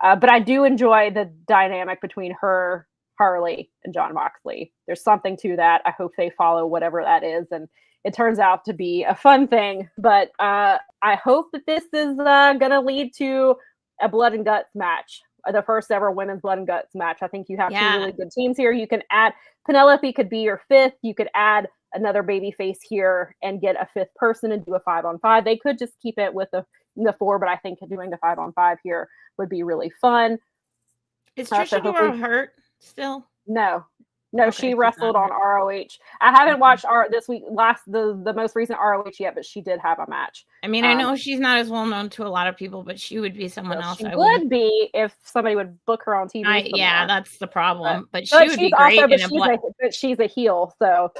but I do enjoy the dynamic between her, Harley, and Jon Moxley. There's something to that. I hope they follow whatever that is, and it turns out to be a fun thing. But I hope that this is going to lead to a blood and guts match, the first ever women's blood and guts match. I think you have two really good teams here. You can add Penelope could be your fifth. You could add another baby face here and get a fifth person and do a 5-on-5. They could just keep it with the 4, but I think doing the 5-on-5 here would be really fun. Is Trish Adora hurt still? No, she wrestled on ROH. I haven't watched the most recent ROH yet, but she did have a match. I mean, I know she's not as well known to a lot of people, but she would be someone else. She would be if somebody would book her on TV. Yeah, that's the problem. But she would be great but she's a heel, so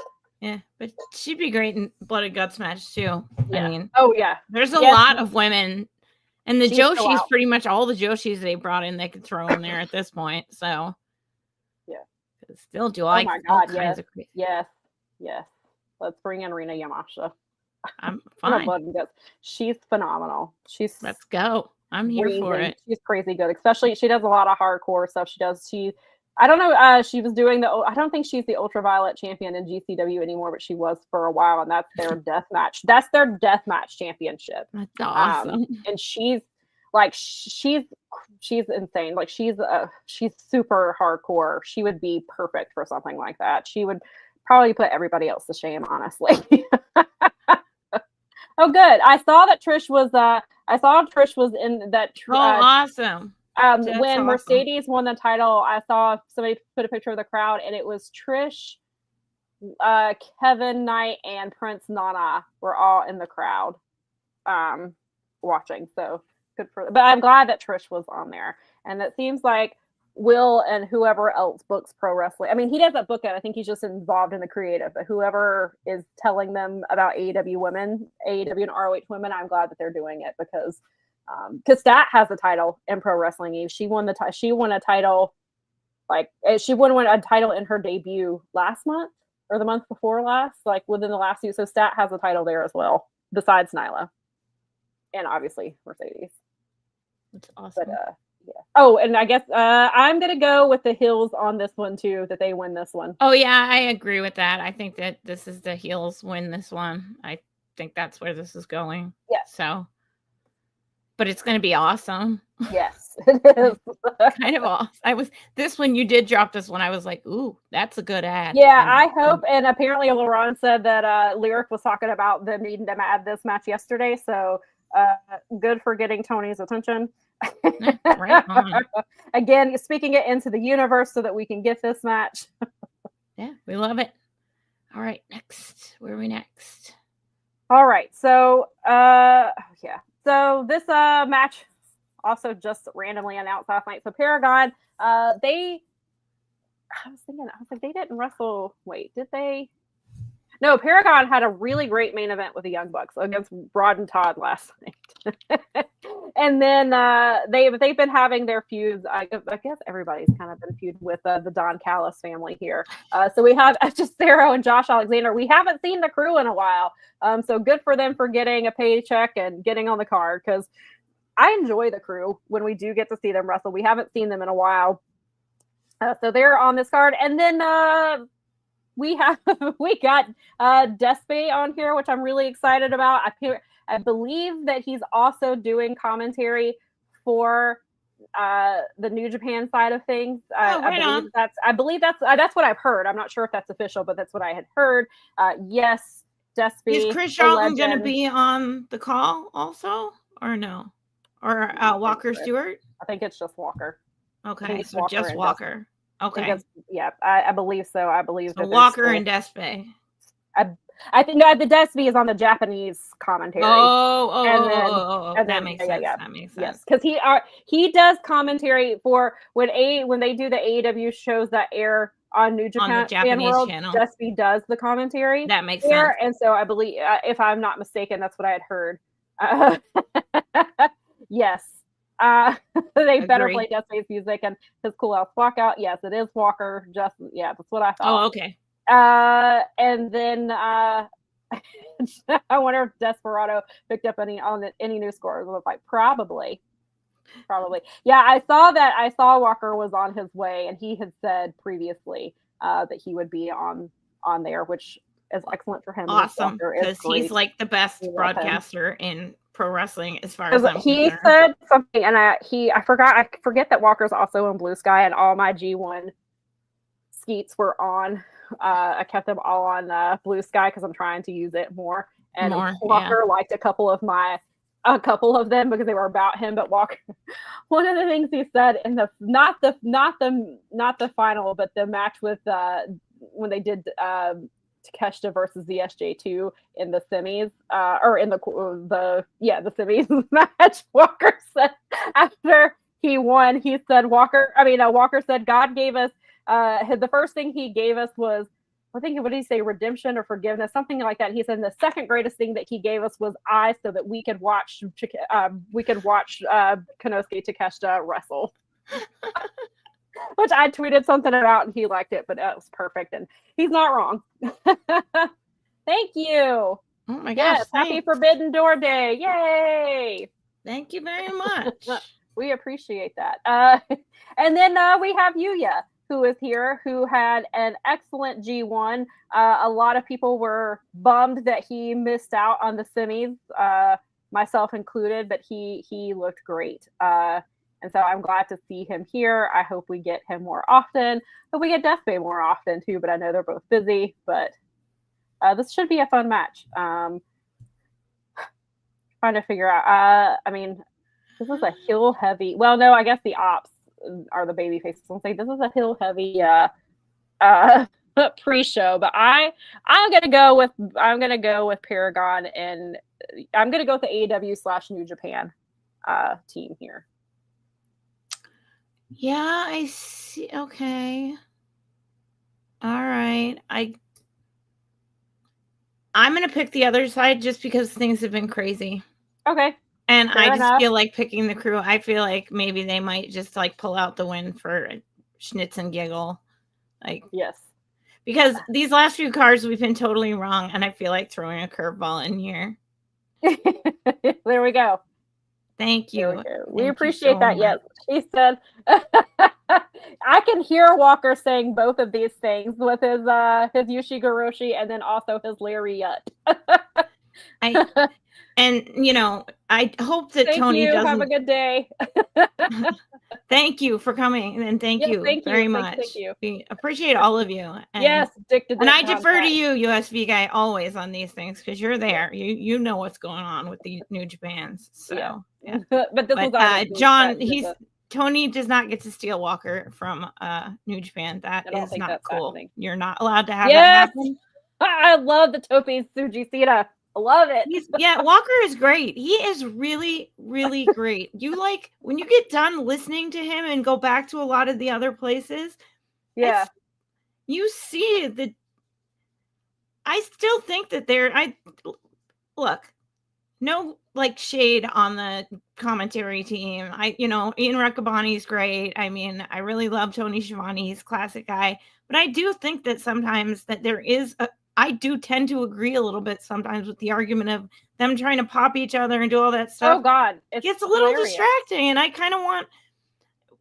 yeah. But she'd be great in blood and guts match too. Yeah. I mean, there's a lot of women, and the Joshis, pretty much all the Joshis they brought in, they could throw in there at this point. So. Still do I like all kinds of crazy. Yes. Let's bring in Rina Yamashita. I'm fine. She's phenomenal. Let's go. I'm here for it. She's crazy good. Especially she does a lot of hardcore stuff. I don't know. She was doing I don't think she's the Ultraviolet champion in GCW anymore, but she was for a while, and that's their death match. That's their death match championship. That's awesome. And she's insane. Like she's super hardcore. She would be perfect for something like that. She would probably put everybody else to shame, honestly. Oh, good. I saw that Trish was in that. Awesome. When Mercedes won the title, I saw somebody put a picture of the crowd, and it was Trish, Kevin Knight, and Prince Nana were all in the crowd, watching. So. But I'm glad that Trish was on there, and it seems like Will and whoever else books pro wrestling. I mean, he doesn't book it. I think he's just involved in the creative. But whoever is telling them about AEW and ROH women, I'm glad that they're doing it because Stat has the title in Pro Wrestling Eve. She won a title, she won a title in her debut last month or the month before last, like within the last few. So Stat has a title there as well, besides Nyla, and obviously Mercedes. That's awesome. But, yeah. Oh, and I guess I'm gonna go with the heels on this one too. That they win this one. Oh yeah, I agree with that. I think that this is the heels win this one. I think that's where this is going. Yeah. So, but it's gonna be awesome. Yes, it is. Kind of awesome. When you did drop this one, I was like, ooh, that's a good ad. Yeah, I hope. And apparently, Laurent said that Lyric was talking about them needing to add this match yesterday. So. Good for getting Tony's attention. Right on. Again, speaking it into the universe so that we can get this match. Yeah, we love it. All right, next. Where are we next? All right, so so this match also just randomly announced last night. So Paragon, they didn't wrestle. Wait, did they? No, Paragon had a really great main event with the Young Bucks against Rod and Todd last night. And then they've been having their feuds. I guess everybody's kind of been feuding with the Don Callis family here. So we have Justero and Josh Alexander. We haven't seen the crew in a while. So good for them for getting a paycheck and getting on the card, because I enjoy the crew when we do get to see them wrestle. We haven't seen them in a while. So they're on this card. And then we got Despe on here, which I'm really excited about. I believe that he's also doing commentary for the New Japan side of things. I believe that's what I've heard. I'm not sure if that's official, but that's what I had heard. Yes, Despe. Is Chris Charlton going to be on the call also, or no? Or Walker Stewart? I think it's just Walker. Okay, so Walker just Walker. Okay. I believe so. I believe so. Walker and Despe. I think the Despe is on the Japanese commentary. That makes sense. That makes sense. Because he does commentary for when they do the AEW shows that air on New On the Japan Japanese World, channel. Despy does the commentary. That makes there, sense. and so I believe, if I'm not mistaken, that's what I had heard. Yes. They better Agree. play Despy's music and his cool house walkout. Yes, it is Walker. Just yeah, that's what I thought. Oh, okay. And then I wonder if Desperado picked up any new scores. I was like, probably. Yeah, I saw Walker was on his way, and he had said previously that he would be on there, which is excellent for him. Awesome, because he's like the best broadcaster in pro wrestling as far as I'm he concerned. said something, and I forget that Walker's also on Blue Sky, and all my G1 skeets were on. I kept them all on Blue Sky because I'm trying to use it more. And Walker liked a couple of them because they were about him. But Walker, one of the things he said in the not the final, but the match with when they did Takeshita versus the SJ2 in the semis, or in the semis match, Walker said after he won, he said Walker said God gave us the first thing he gave us was, I think, what did he say, redemption or forgiveness, something like that. He said the second greatest thing that he gave us was eyes, so that we could watch Konosuke Takeshita wrestle. Which I tweeted something about, and he liked it, but that was perfect, and he's not wrong. Thank you. Oh my gosh! Yes, happy Forbidden Door Day! Yay! Thank you very much. We appreciate that. And then we have Yuya, who is here, who had an excellent G1. A lot of people were bummed that he missed out on the semis, myself included, but he looked great. And so I'm glad to see him here. I hope we get him more often. Hope we get Deathbay more often too, but I know they're both busy. But this should be a fun match. Trying to figure out, this is a heel heavy. Well, no, I guess the ops are the baby faces. I'll say this is a heel heavy pre-show, but I'm gonna go with Paragon, and I'm gonna go with the AEW / New Japan team here. Yeah, I see. Okay. All right. I'm gonna pick the other side just because things have been crazy. Okay. And I just feel like picking the crew. I feel like maybe they might just like pull out the win for schnitz and giggle. Yes. Because these last few cards we've been totally wrong, and I feel like throwing a curveball in here. There we go. Thank you. We appreciate that. Yes, he said. I can hear Walker saying both of these things with his Yushigoroshi and then also his lariat. And I hope that Tony doesn't have a good day. Thank you for coming, and thank you very much. Thank you. We appreciate all of you. And, yes, and I defer to you, USV guy, always on these things because you're there. You know what's going on with the New Japans. So yeah. But John, Tony does not get to steal Walker from New Japan. That is not cool. Happening. You're not allowed to have that happen. I love the Topi Tsujishita. I love it. Walker is great. He is really, really great. You when you get done listening to him and go back to a lot of the other places. Yeah. You see that. I still think that no shade on the commentary team. Ian Rakkabani's great. I mean, I really love Tony Schiavone. He's a classic guy. But I do think that sometimes that I do tend to agree a little bit sometimes with the argument of them trying to pop each other and do all that stuff. Oh God. It gets a little distracting, and I kind of want,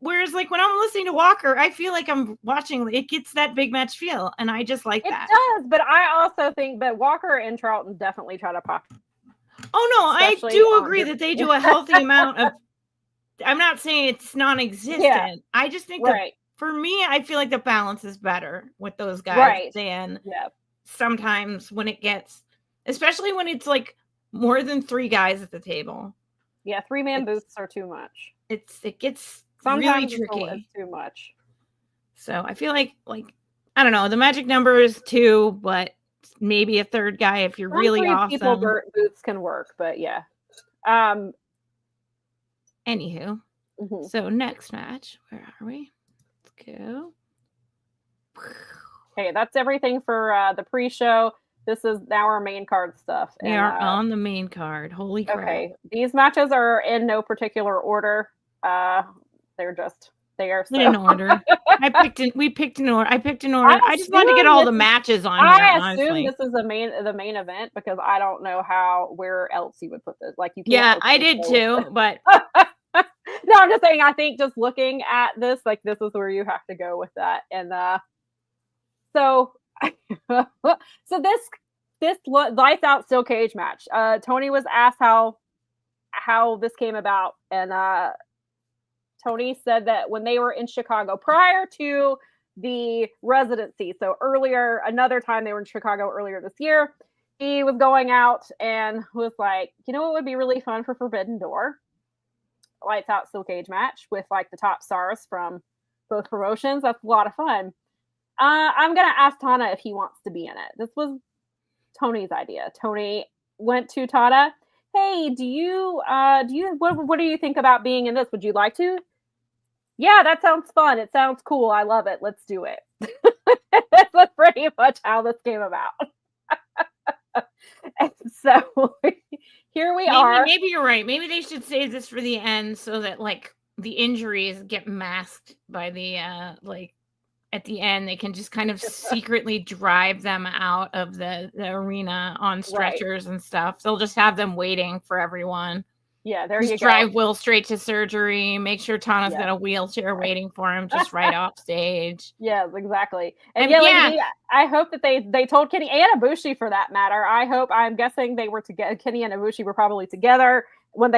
whereas when I'm listening to Walker, I feel like I'm watching, it gets that big match feel, and I just like that. It does, but I also think that Walker and Charlton definitely try to pop. Oh no, I do agree that they do a healthy amount of, I'm not saying it's non-existent. Yeah. I just think that for me, I feel like the balance is better with those guys than sometimes when it gets, especially when it's more than 3 guys at the table. Yeah, 3-man booths are too much. It gets sometimes really tricky. It's too much. So I feel like I don't know, the magic number is 2, but maybe a 3rd guy if you're really awesome. People booths can work, but yeah. Anywho, so next match, where are we? Let's go. Okay, that's everything for the pre-show. This is now our main card stuff. We are on the main card. Holy crap. Okay, these matches are in no particular order. They're in order. We picked an order. I picked an order. I just wanted to get all the matches on here. I assume this is the main event because I don't know where else you would put this. Like you can't. Yeah, I did too, but no, I'm just saying. I think just looking at this, like this is where you have to go with that, and so this lights out steel cage match. Tony was asked how this came about, and Tony said that when they were in Chicago prior to the residency, so another time they were in Chicago earlier this year, he was going out and was like, you know what would be really fun for Forbidden Door? Lights out steel cage match with like the top stars from both promotions. That's a lot of fun. I'm gonna ask Tana if he wants to be in it. This was Tony's idea. Tony went to Tana. Hey, what do you think about being in this? Would you like to? Yeah, that sounds fun. It sounds cool. I love it. Let's do it. That's pretty much how this came about. And so here we are. Maybe you're right. Maybe they should save this for the end so that like the injuries get masked by the at the end they can just kind of secretly drive them out of the arena on stretchers and stuff. They'll just have them waiting for everyone. Yeah, there just you go. Drive Will straight to surgery. Make sure Tana's got a wheelchair waiting for him just right off stage. Yes, exactly. And I hope that they told Kenny and Ibushi for that matter. I'm guessing they were together. Kenny and Ibushi were probably together when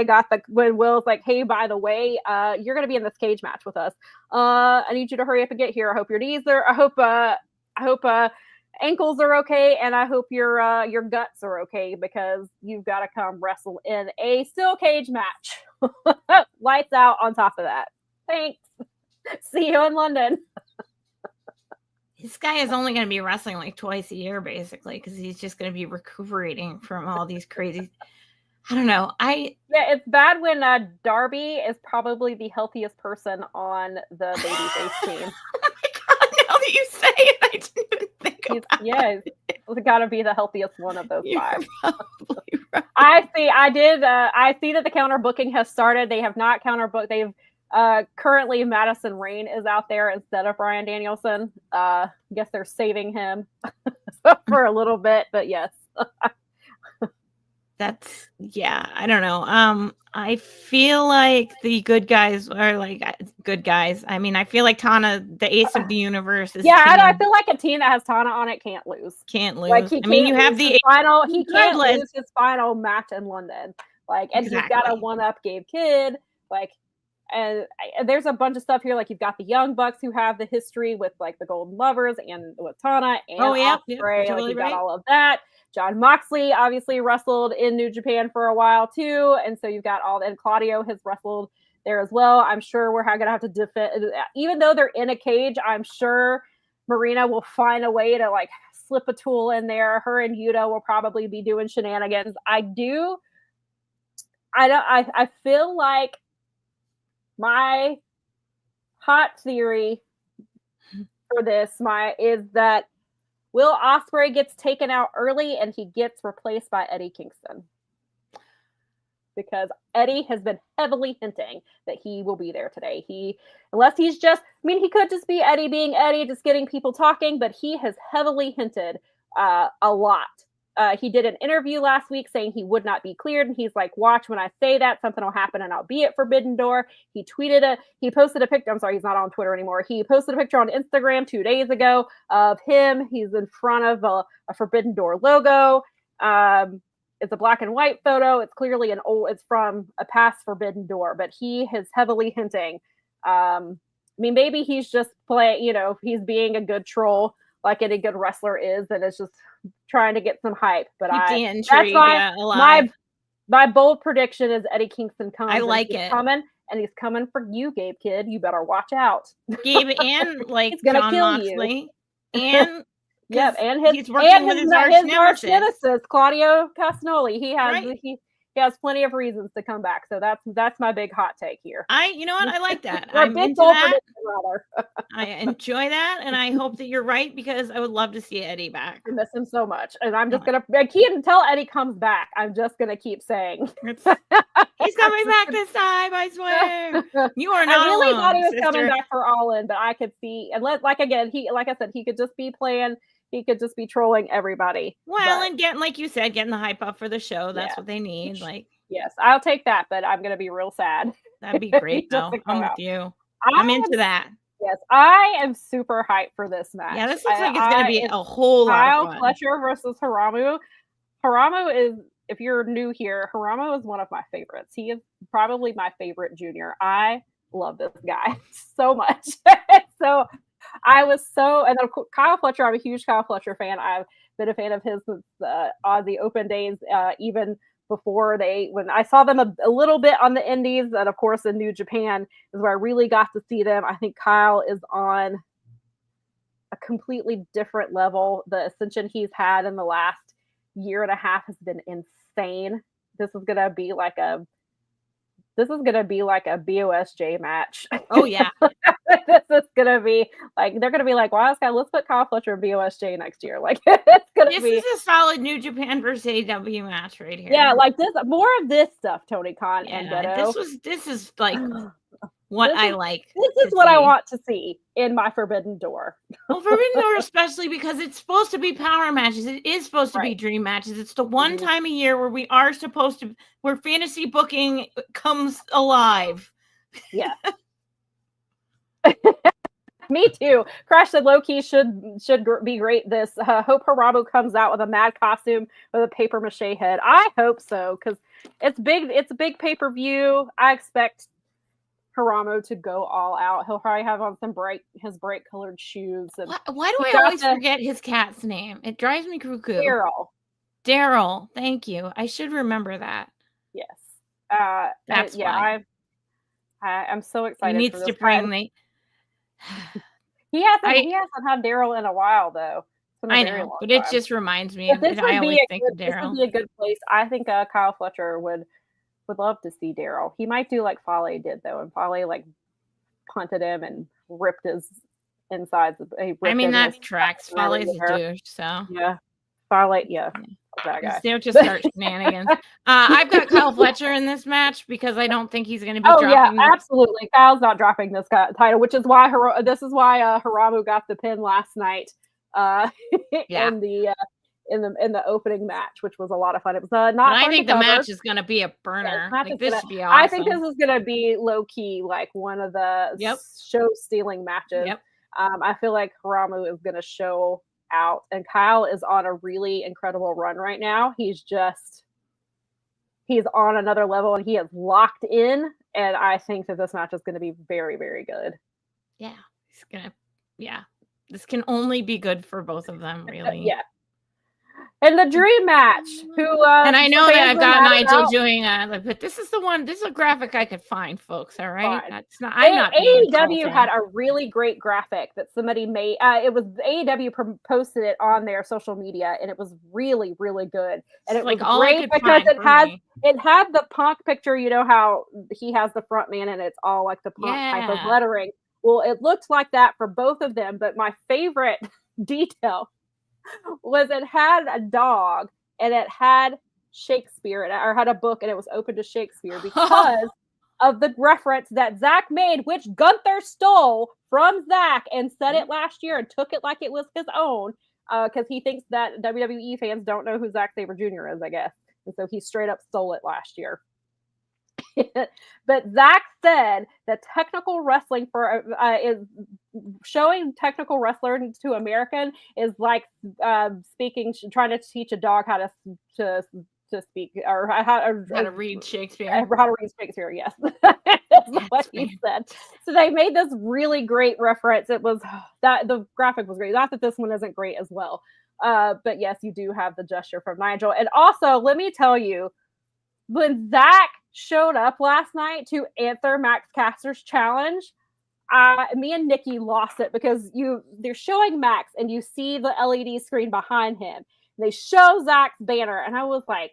when Will's like, hey, by the way, you're going to be in this cage match with us. I need you to hurry up and get here. I hope your knees are. I hope ankles are okay, and I hope your guts are okay because you've got to come wrestle in a steel cage match. Lights out on top of that. Thanks. See you in London. This guy is only going to be wrestling like twice a year, basically, because he's just going to be recuperating from all these crazy. I don't know. It's bad when Darby is probably the healthiest person on the babyface team. Oh my god! Now that you say it, I didn't even think about it. He's got to be the healthiest one of those five. Probably right. I see. I see that the counter booking has started. They have not counter booked. They've currently Madison Rayne is out there instead of Bryan Danielson. I guess they're saving him for a little bit, but yes. I don't know. I feel like the good guys are like good guys. I mean, I feel like Tana, the ace of the universe, is I feel like a team that has Tana on it can't lose. Like, I mean, you have the final. He can't lose his final match in London. Like, and he's got a one-up Gabe Kidd. Like, and there's a bunch of stuff here. Like, you've got the Young Bucks who have the history with like the Golden Lovers and with Tana and Ospreay. Totally like, you've got all of that. John Moxley obviously wrestled in New Japan for a while too, and so you've got and Claudio has wrestled there as well. I'm sure we're going to have to defend, even though they're in a cage. I'm sure Marina will find a way to like slip a tool in there. Her and Yuta will probably be doing shenanigans. I feel like my hot theory for this is that Will Ospreay gets taken out early and he gets replaced by Eddie Kingston. Because Eddie has been heavily hinting that he will be there today. He could just be Eddie being Eddie, just getting people talking, but he has heavily hinted a lot. He did an interview last week saying he would not be cleared, and he's like, watch, when I say that, something will happen and I'll be at Forbidden Door. He posted a picture. I'm sorry, he's not on Twitter anymore. He posted a picture on Instagram 2 days ago of him. He's in front of a Forbidden Door logo. It's a black and white photo. It's clearly it's from a past Forbidden Door, but he is heavily hinting. Maybe he's just he's being a good troll like any good wrestler is, and it's just trying to get some hype. But that's my bold prediction is Eddie Kingston comes. I like it. And he's coming for you, Gabe Kidd. You better watch out. Gabe and like he's gonna John kill Moxley. You. And yep, and he's working with his arch nemesis, Claudio Castagnoli. he has plenty of reasons to come back. So that's my big hot take here. You know what? I like that. Or I'm big into goal that. prediction, rather. I enjoy that, and I hope that you're right because I would love to see Eddie back. I miss him so much, and I'm just gonna keep until Eddie comes back. I'm just gonna keep saying He's coming back this time. I swear. You are not I really alone, thought he was sister. coming back for All In, but I could see, and like I said, he could just be playing. He could just be trolling everybody. Well, and getting, like you said, getting the hype up for the show. That's what they need. Like, yes, I'll take that, but I'm gonna be real sad. That'd be great, though. I'm with you. I'm into that. Yes, I am super hyped for this match. Yeah, this looks like it's going to be a whole lot of fun. Kyle Fletcher versus Hiramu. Hiramu is, if you're new here, Hiramu is one of my favorites. He is probably my favorite junior. I love this guy so much. So I was and then Kyle Fletcher, I'm a huge Kyle Fletcher fan. I've been a fan of his since on the open days, even before when I saw them a little bit on the indies, and of course in New Japan is where I really got to see them. I think Kyle is on a completely different level. The ascension he's had in the last year and a half has been insane. This is gonna be like a BOSJ match. Oh yeah. This is gonna be like, they're gonna be like, wow, let's put Kyle Fletcher in BOSJ next year. Like this is a solid New Japan versus AEW match right here. Yeah, like this, more of this stuff, Tony Khan and Ghetto. This is like what I like. This is what I want to see in my Forbidden Door. Well, Forbidden Door, especially because it's supposed to be power matches. It is supposed to be dream matches. It's the one time a year where we are supposed to, where fantasy booking comes alive. Yeah. Me too. Crash said low-key should be great. This hope Hiramu comes out with a mad costume with a paper mache head. I hope so, because it's big. It's a big pay-per-view. I expect Hiramu to go all out. He'll probably have on his bright colored shoes. And why do I always forget his cat's name? It drives me cuckoo. Daryl. Thank you. I should remember that. Yes. That's why. I'm so excited. He needs to bring the. He hasn't had Daryl in a while though. I know, but it just reminds me of it. I always think of Daryl. This would be a good place. I think Kyle Fletcher would love to see Daryl. He might do like Fale did though, and Fale like punted him and ripped his insides. I mean, that tracks. Fale's a douche, so yeah. Fale, yeah. That guy. They'll just start shenanigans. I've got Kyle Fletcher in this match because I don't think he's going to be dropping. Yeah, absolutely. Kyle's not dropping this title, which is why Hiramu got the pin last night in the opening match, which was a lot of fun. It was not. I think the match is going to be a burner. This should be awesome. I think this is going to be low key, like one of the show stealing matches. Yep. I feel like Hiramu is going to show out, and Kyle is on a really incredible run right now. He's on another level, and he is locked in, and I think that this match is going to be very, very good. This can only be good for both of them, really. Yeah. And the dream match, and I know that I've got Nigel doing but this is the one. This is a graphic I could find, folks. All right, that's not. I'm not. AEW had a really great graphic that somebody made. It was AEW posted it on their social media, and it was really, really good. And it was great because it had the Punk picture. You know how he has the front man, and it's all like the Punk type of lettering. Well, it looked like that for both of them. But my favorite detail was it had a dog and it had Shakespeare or had a book and it was open to Shakespeare because of the reference that Zach made, which Gunther stole from Zach and said it last year and took it like it was his own because he thinks that WWE fans don't know who Zack Sabre Jr. is, I guess. And so he straight up stole it last year. But Zach said that technical wrestling is showing technical wrestling to American is like trying to teach a dog how to speak or how to read Shakespeare. How to read Shakespeare, yes. That's what he said. So they made this really great reference. It was that the graphic was great. Not that this one isn't great as well. But yes, you do have the gesture from Nigel. And also, let me tell you, when Zach showed up last night to answer Max Caster's challenge, me and Nikki lost it because they're showing Max and you see the LED screen behind him. They show Zach's banner, and I was like,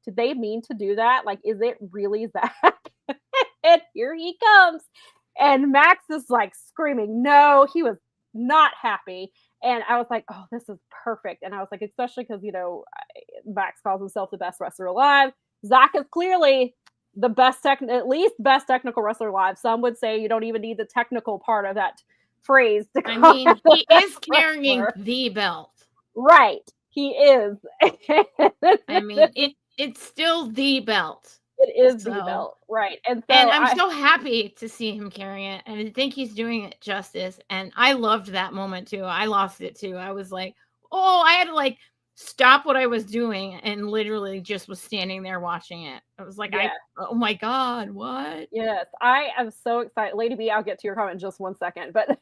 did they mean to do that? Like, is it really Zach? And here he comes. And Max is like screaming, no, he was not happy. And I was like, oh, this is perfect. And I was like, especially because, Max calls himself the best wrestler alive. Zach is clearly the best at least best technical wrestler alive. Some would say you don't even need the technical part of that phrase to I mean, he is carrying wrestler. the belt. Right. He is. I mean, it's still the belt. It is the belt, right? And I'm so happy to see him carrying it, and I think he's doing it justice. And I loved that moment too. I lost it too. I was like, oh, I had to like stop what I was doing and literally just was standing there watching it. I was like, oh my God, what? Yes, I am so excited. Lady B, I'll get to your comment in just 1 second. But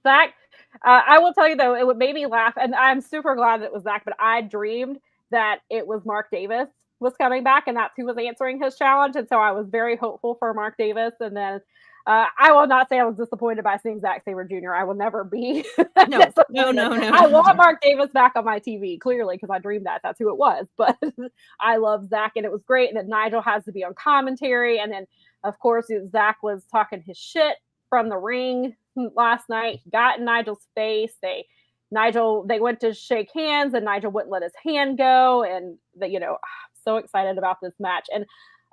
Zach, I will tell you though, it made me laugh, and I'm super glad that it was Zach, but I dreamed that it was Mark Davis was coming back, and that's who was answering his challenge. And so I was very hopeful for Mark Davis. And then I will not say I was disappointed by seeing Zack Sabre Jr. I will never be. No. I want Mark Davis back on my TV, clearly, because I dreamed that. That's who it was. But I love Zach, and it was great. And then Nigel has to be on commentary. And then, of course, Zach was talking his shit from the ring last night. He got in Nigel's face. They went to shake hands, and Nigel wouldn't let his hand go. And, I'm so excited about this match.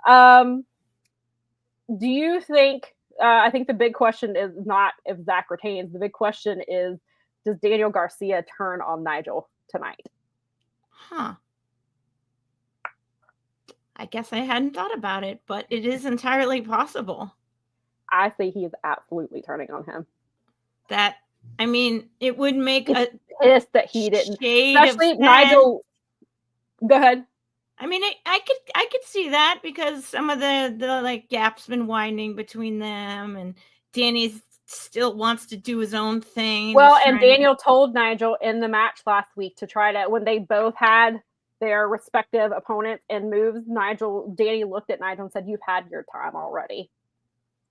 And do you think... I think the big question is not if Zach retains. The big question is, does Daniel Garcia turn on Nigel tonight? Huh. I guess I hadn't thought about it, but it is entirely possible. I say he is absolutely turning on him. It would make a pissed that he didn't. Especially Nigel. Go ahead. I mean, I could see that because some of the like gaps been widening between them, and Danny still wants to do his own thing. Well, and Daniel told Nigel in the match last week to try to, when they both had their respective opponents and moves, Danny looked at Nigel and said, "You've had your time already."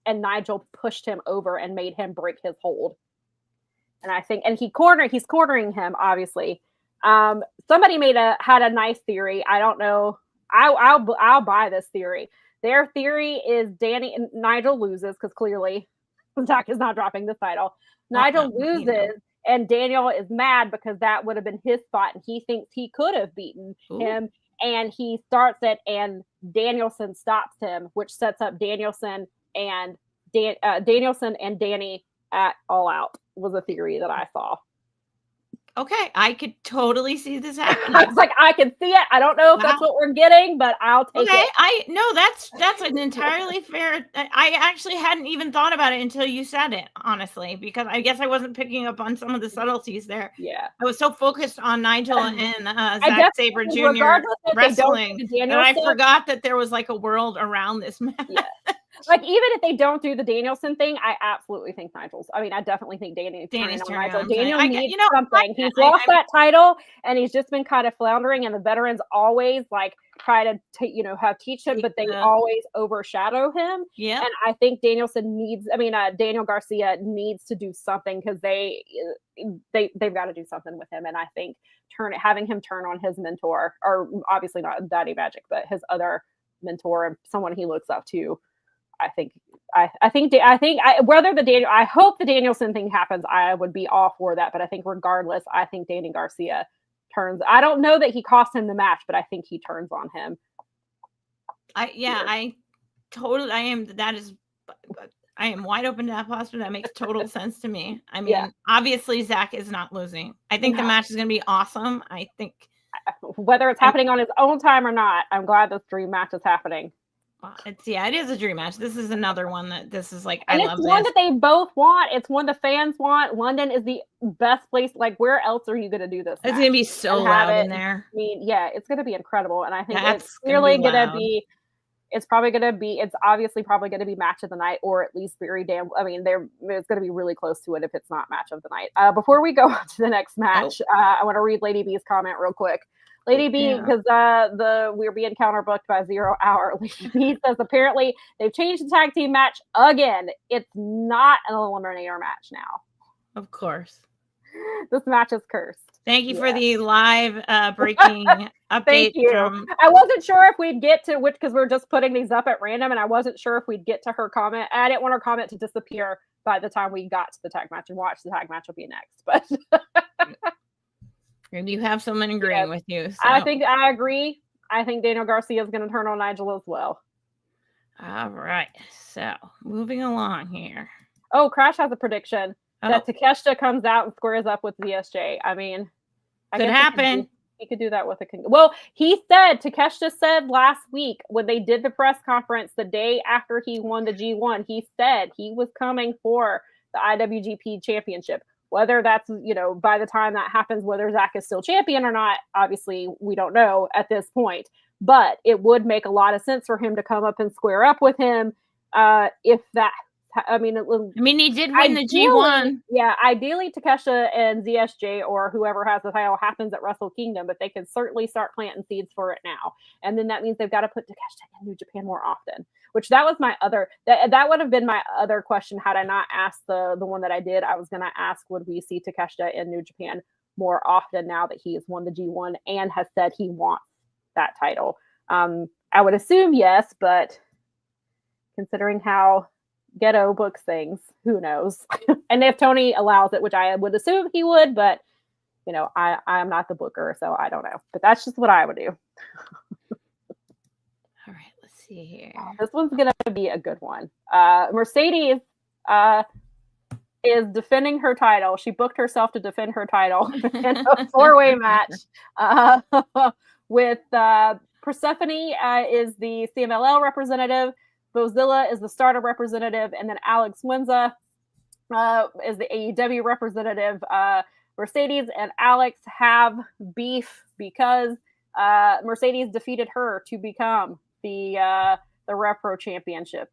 And Nigel pushed him over and made him break his hold. And I think, and he's cornering him, obviously. Somebody had a nice theory. I don't know. I'll buy this theory. Their theory is Danny and Nigel loses because clearly Zach is not dropping the title. Nigel loses, and Daniel is mad because that would have been his spot, and he thinks he could have beaten him. And he starts it, and Danielson stops him, which sets up Danielson and Danny at All Out. Was a theory that I saw. Okay, I could totally see this happening. I was like, I can see it. I don't know if that's what we're getting, but I'll take it. That's an entirely fair. I actually hadn't even thought about it until you said it, honestly, because I guess I wasn't picking up on some of the subtleties there. Yeah, I was so focused on Nigel and Zack Sabre Jr. wrestling, and I forgot that there was like a world around this match. Yeah. Like, even if they don't do the Danielson thing, I absolutely think Nigel's. I mean, I definitely think Danny's turning on Nigel. Daniel needs something. He's lost that title, and he's just been kind of floundering, and the veterans always, like, try to, teach him, but they always overshadow him. Yeah. And I think Daniel Garcia needs to do something because they've got to do something with him. And I think having him turn on his mentor, or obviously not Daddy Magic, but his other mentor and someone he looks up to, I hope the Danielson thing happens. I would be all for that, but I think regardless, I think Danny Garcia turns. I don't know that he cost him the match, but I think he turns on him. I am wide open to that possibility. That makes total sense to me. I mean, obviously Zach is not losing. I think the match is going to be awesome. I think whether it's happening on his own time or not, I'm glad this dream match is happening. It is a dream match. This is another one that this is like, and I love it's one that they both want. It's one the fans want. London is the best place. Like, where else are you going to do this? It's going to be so loud in there. I mean, it's going to be incredible. And I think it's really going to be, it's obviously probably going to be match of the night, or at least very damn, I mean, it's going to be really close to it if it's not match of the night. Before we go on to the next match, I want to read Lady B's comment real quick. Lady B, because we're being counterbooked by 0 Hour. Lady B says apparently they've changed the tag team match again. It's not an eliminator match now. Of course. This match is cursed. Thank you for the live breaking update. Thank you. I wasn't sure if we'd get to which, because we're just putting these up at random, and I wasn't sure if we'd get to her comment. I didn't want her comment to disappear by the time we got to the tag match and watched the tag match will be next. But and you have someone agreeing with you. So. I think I agree. I think Daniel Garcia is going to turn on Nigel as well. All right. So moving along here. Oh, Crash has a prediction that Takeshita comes out and squares up with ZSJ. I mean, could happen. He could do that with well, Takeshita said last week when they did the press conference the day after he won the G1, he said he was coming for the IWGP championship. Whether that's, by the time that happens, whether Zach is still champion or not, obviously we don't know at this point. But it would make a lot of sense for him to come up and square up with him if that. I mean, he did win the G1. Yeah, ideally, Takeshita and ZSJ or whoever has the title happens at Wrestle Kingdom, but they can certainly start planting seeds for it now. And then that means they've got to put Takeshita in New Japan more often. Which that was my other. That would have been my other question had I not asked the one that I did. I was going to ask, would we see Takeshita in New Japan more often now that he has won the G1 and has said he wants that title? I would assume yes, but considering how Ghetto books things, who knows? And if Tony allows it, which I would assume he would, but I'm not the booker, so I don't know. But that's just what I would do. All right, let's see here. This one's gonna be a good one. Mercedes is defending her title. She booked herself to defend her title in a 4-way match with Persephone is the CMLL representative. Bozilla is the starter representative, and then Alex Winza is the AEW representative. Mercedes and Alex have beef because Mercedes defeated her to become the Repro champion. So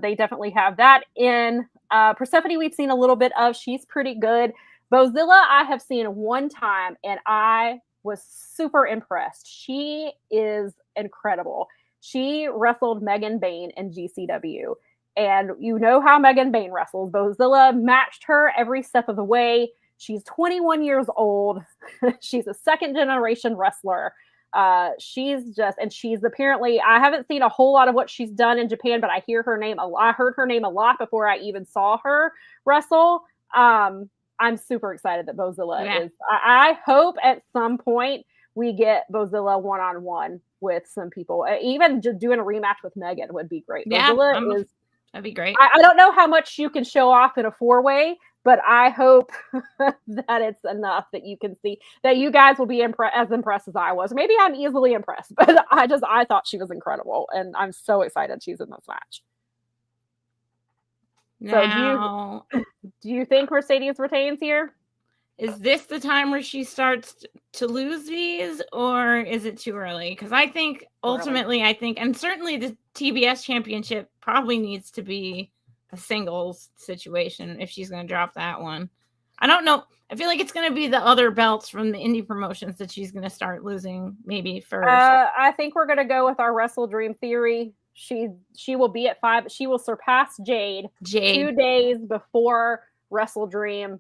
they definitely have that in. Persephone we've seen a little bit of. She's pretty good. Bozilla I have seen one time, and I was super impressed. She is incredible. She wrestled Megan Bain in GCW. And you know how Megan Bain wrestles. Bozilla matched her every step of the way. She's 21 years old. She's a second-generation wrestler. She's apparently, I haven't seen a whole lot of what she's done in Japan, but I hear her name a lot. I heard her name a lot before I even saw her wrestle. I'm super excited that Bozilla is. I hope at some point we get Bozilla one-on-one with some people. Even just doing a rematch with Megan would be great. Yeah, Bozilla that'd be great. I don't know how much you can show off in a 4-way, but I hope that it's enough that you can see that you guys will be as impressed as I was. Maybe I'm easily impressed, but I thought she was incredible, and I'm so excited she's in this match. Now, so do you think Mercedes retains here? Is this the time where she starts to lose these, or is it too early? Because I think ultimately, and certainly the TBS championship probably needs to be a singles situation if she's going to drop that one. I don't know. I feel like it's going to be the other belts from the indie promotions that she's going to start losing maybe first. I think we're going to go with our Wrestle Dream theory. She will be at 5. She will surpass Jade 2 days before Wrestle Dream.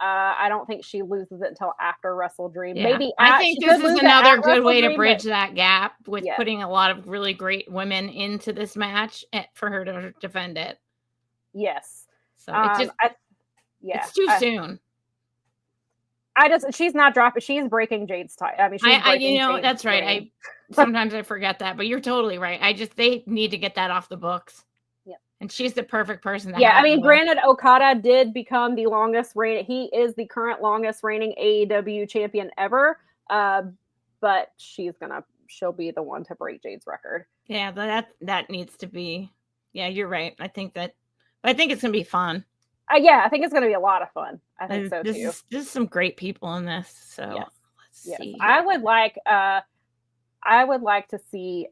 I don't think she loses it until after Wrestle Dream. Yeah. I think this is another good way to bridge that gap with putting a lot of really great women into this match for her to defend it. Yes. So it's too soon. She's not dropping. She's breaking Jade's tie. I mean, Jade's that's right. Sometimes I forget that, but you're totally right. They need to get that off the books. And she's the perfect person. Granted, Okada did become the longest reigning. He is the current longest reigning AEW champion ever. But she'll be the one to break Jade's record. Yeah, that needs to be. Yeah, you're right. I think it's gonna be fun. I think it's gonna be a lot of fun. I think so too. There's some great people in this. So let's see. I would like to see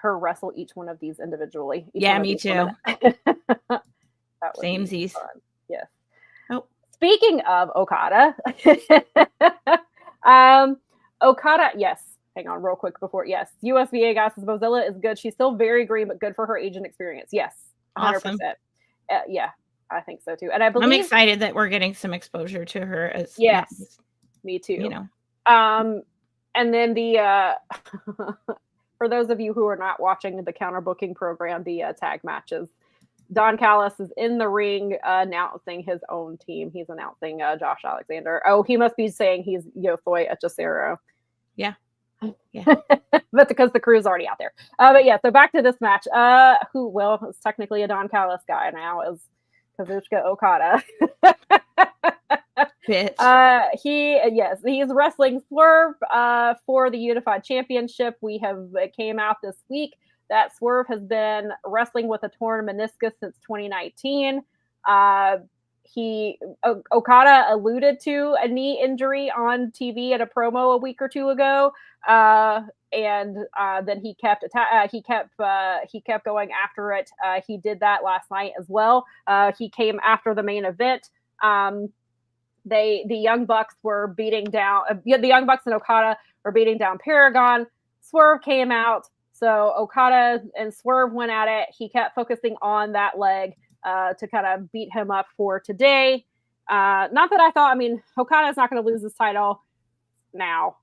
her wrestle each one of these individually. Me too. Samesies. Yes. Oh. Speaking of Okada, Okada, yes. Hang on real quick before. Yes. USVA guys says Bozilla is good. She's still very green, but good for her age and experience. Yes. 100%. Awesome. Yeah. I think so too. And I I'm believe excited that we're getting some exposure to her as yes, me too. you know. And then the for those of you who are not watching the counter booking program, the tag matches, Don Callis is in the ring announcing his own team. He's announcing Josh Alexander. Oh, he must be saying he's Yothoi Echecero. Yeah. Yeah. But because the crew's already out there. But yeah, so back to this match. Who, well, it's technically a Don Callis guy now, is Kazuchika Okada. Bitch. He's wrestling Swerve for the Unified Championship. It came out this week that Swerve has been wrestling with a torn meniscus since 2019. Okada alluded to a knee injury on TV at a promo a week or two ago, and then he kept going after it. He did that last night as well. He came after the main event. The Young Bucks were beating down. The Young Bucks and Okada were beating down Paragon. Swerve came out, so Okada and Swerve went at it. He kept focusing on that leg to kind of beat him up for today. Not that I thought. I mean, Okada's not going to lose this title now.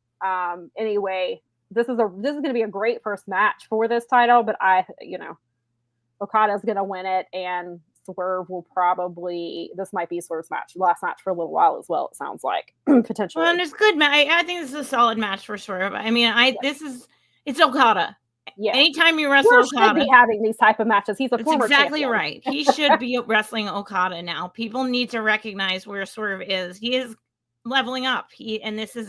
Anyway, this is going to be a great first match for this title, but Okada's going to win it, and Swerve will this might be Swerve's last match for a little while as well, it sounds like, potentially. Well, and it's good match. I think this is a solid match for Swerve. I mean, it's Okada. Yeah. Anytime you wrestle Okada, should be having these type of matches. He's a former exactly champion. Right. He should be wrestling Okada now. People need to recognize where Swerve is. He is leveling up. This is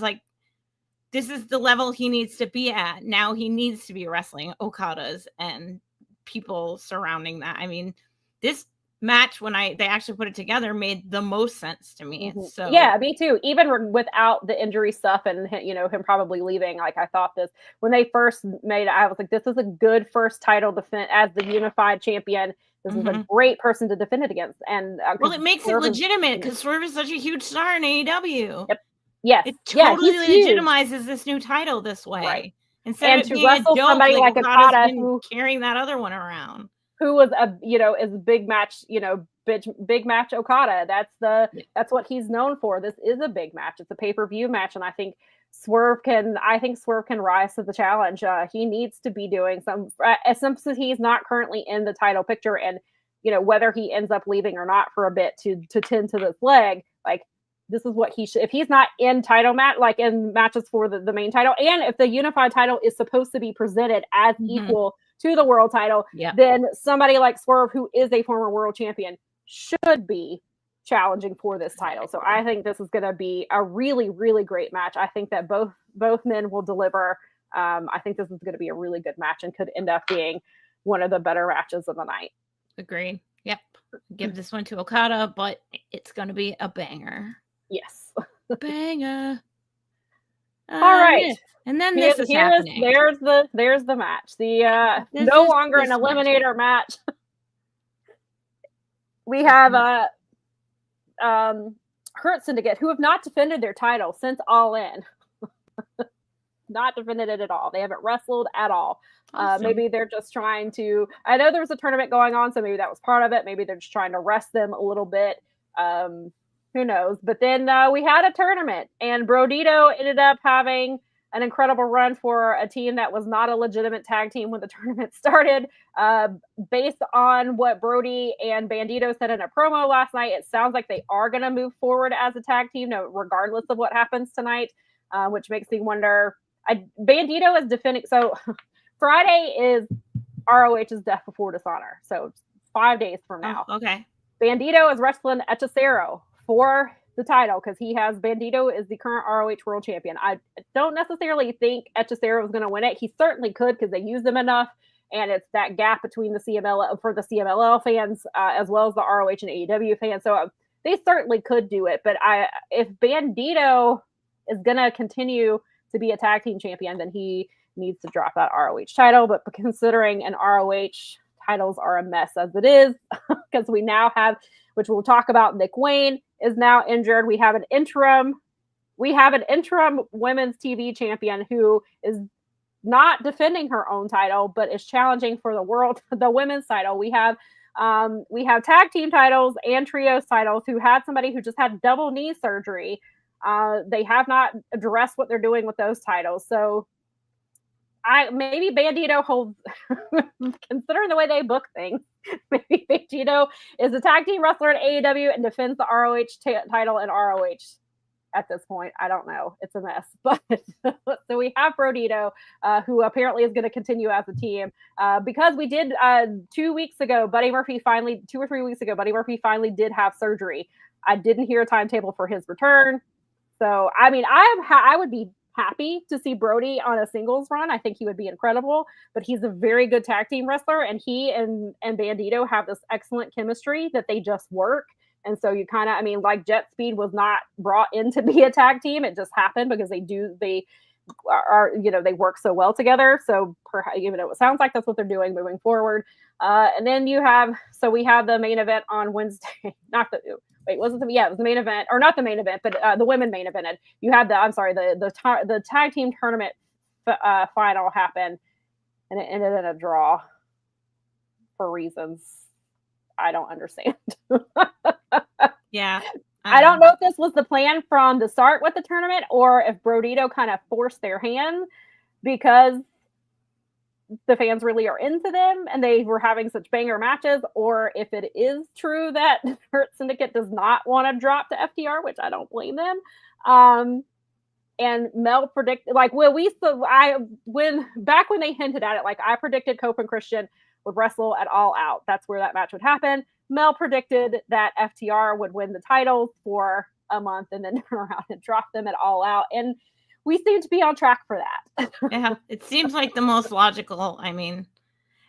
the level he needs to be at. Now he needs to be wrestling Okadas and people surrounding that. I mean, this match, when they actually put it together, made the most sense to me. Mm-hmm. So yeah, me too. Even without the injury stuff and him probably leaving, like I thought when they first made it, I was like, this is a good first title defense as the unified champion. This is a great person to defend it against. And it makes it legitimate because Swerve is such a huge star in AEW. Yep. Yes. It totally legitimizes this new title this way. Right. Instead of being a joke, somebody like Okada who carrying that other one around. Who was is big match, big match Okada. That's what he's known for. This is a big match. It's a pay-per-view match, and I think Swerve can rise to the challenge. He needs to be doing since he's not currently in the title picture, and whether he ends up leaving or not for a bit to tend to this leg, like this is what he should. If he's not in title match, like in matches for the main title, and if the unified title is supposed to be presented as equal to the world title, then somebody like Swerve, who is a former world champion, should be challenging for this title. So I think this is going to be a really, really great match. I think that both men will deliver. I think this is going to be a really good match and could end up being one of the better matches of the night. Agreed. Yep. Give this one to Okada, but it's going to be a banger. Yes. Banger. All right. And then this is happening. There's the match. The no longer an eliminator match. We have Hurt Syndicate, who have not defended their title since All In. Not defended it at all. They haven't wrestled at all. Awesome. Maybe they're just trying to. I know there was a tournament going on, so maybe that was part of it. Maybe they're just trying to rest them a little bit. Who knows? But then we had a tournament, and Brodito ended up having an incredible run for a team that was not a legitimate tag team when the tournament started. Based on what Brody and Bandito said in a promo last night, it sounds like they are going to move forward as a tag team, regardless of what happens tonight, which makes me wonder. Bandito is defending. So Friday is ROH's Death Before Dishonor. So 5 days from now. Oh, okay. Bandito is wrestling Echecero for the title because Bandito is the current ROH World Champion. I don't necessarily think Echecero is going to win it. He certainly could because they use him enough, and it's that gap between the CMLL for the CMLL fans as well as the ROH and AEW fans. So they certainly could do it. But if Bandito is going to continue to be a tag team champion, then he needs to drop that ROH title. But considering an ROH titles are a mess as it is, because we now have, which we'll talk about, Nick Wayne is now injured. We have an interim women's TV champion who is not defending her own title, but is challenging for the women's title. We have We have tag team titles and trios titles who had somebody who just had double knee surgery. They have not addressed what they're doing with those titles. So maybe Bandito holds, considering the way they book things, maybe Bandito is a tag team wrestler at AEW and defends the ROH title in ROH at this point. I don't know. It's a mess. But so we have Brodito, who apparently is going to continue as a team. Because we did 2 weeks ago, 2 or 3 weeks ago, Buddy Murphy finally did have surgery. I didn't hear a timetable for his return. So, I mean, I would be happy to see Brody on a singles run. I think he would be incredible, but he's a very good tag team wrestler, and he and Bandito have this excellent chemistry that they just work. And so you kind of, I mean, like Jet Speed was not brought in to be a tag team. It just happened because they are, they work so well together. So it sounds like that's what they're doing moving forward. And then we have the main event on Wednesday, it was the main event, or not the main event, but the women main event. You had the tag team tournament final happen, and it ended in a draw for reasons I don't understand. Yeah. I don't know if this was the plan from the start with the tournament, or if Brodito kind of forced their hand because the fans really are into them and they were having such banger matches, or if it is true that Hurt Syndicate does not want to drop to FTR, which I don't blame them. And Mel predicted, back when they hinted at it, like I predicted Cope and Christian would wrestle at All Out. That's where that match would happen. Mel predicted that FTR would win the titles for a month and then turn around and drop them at All Out. And we seem to be on track for that. Yeah, it seems like the most logical. I mean,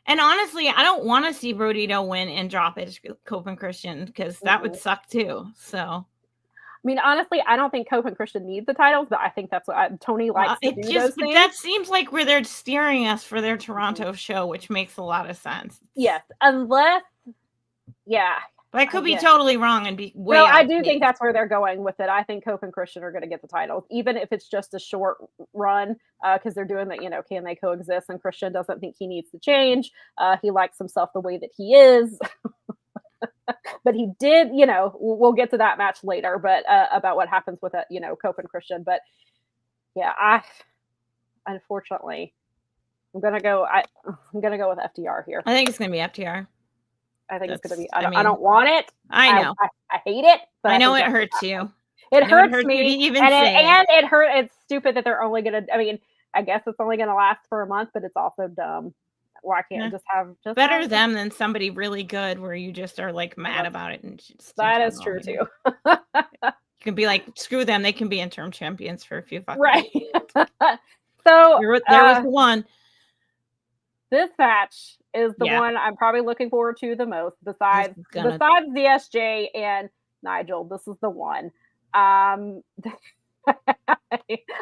and honestly, I don't want to see Brodito win and drop it to Cope and Christian, because that would suck too. So, I mean, honestly, I don't think Cope and Christian need the titles, but I think that's what Tony likes to do those things. That seems like where they're steering us for their Toronto show, which makes a lot of sense. Yes, unless, yeah. But I could be totally wrong and be way. No, I do think that's where they're going with it. I think Cope and Christian are going to get the titles, even if it's just a short run, because they're doing that, can they coexist? And Christian doesn't think he needs to change. He likes himself the way that he is. But he did, we'll get to that match later, but about what happens with it, Cope and Christian. But yeah, unfortunately, I'm gonna go with FTR here. I think it's gonna be FTR. I think it's going to be. I don't want it. I know. I hate it. But I know it hurts you. It hurts me. And it hurt. It's stupid that they're only going to. I mean, I guess it's only going to last for a month, but it's also dumb. Why can't just have better them than somebody really good where you just are like mad about it? And that is true too. You can be like, screw them. They can be interim champions for a few fucking right. So there was one. This match is the one I'm probably looking forward to the most, besides DSJ and Nigel. This is the one.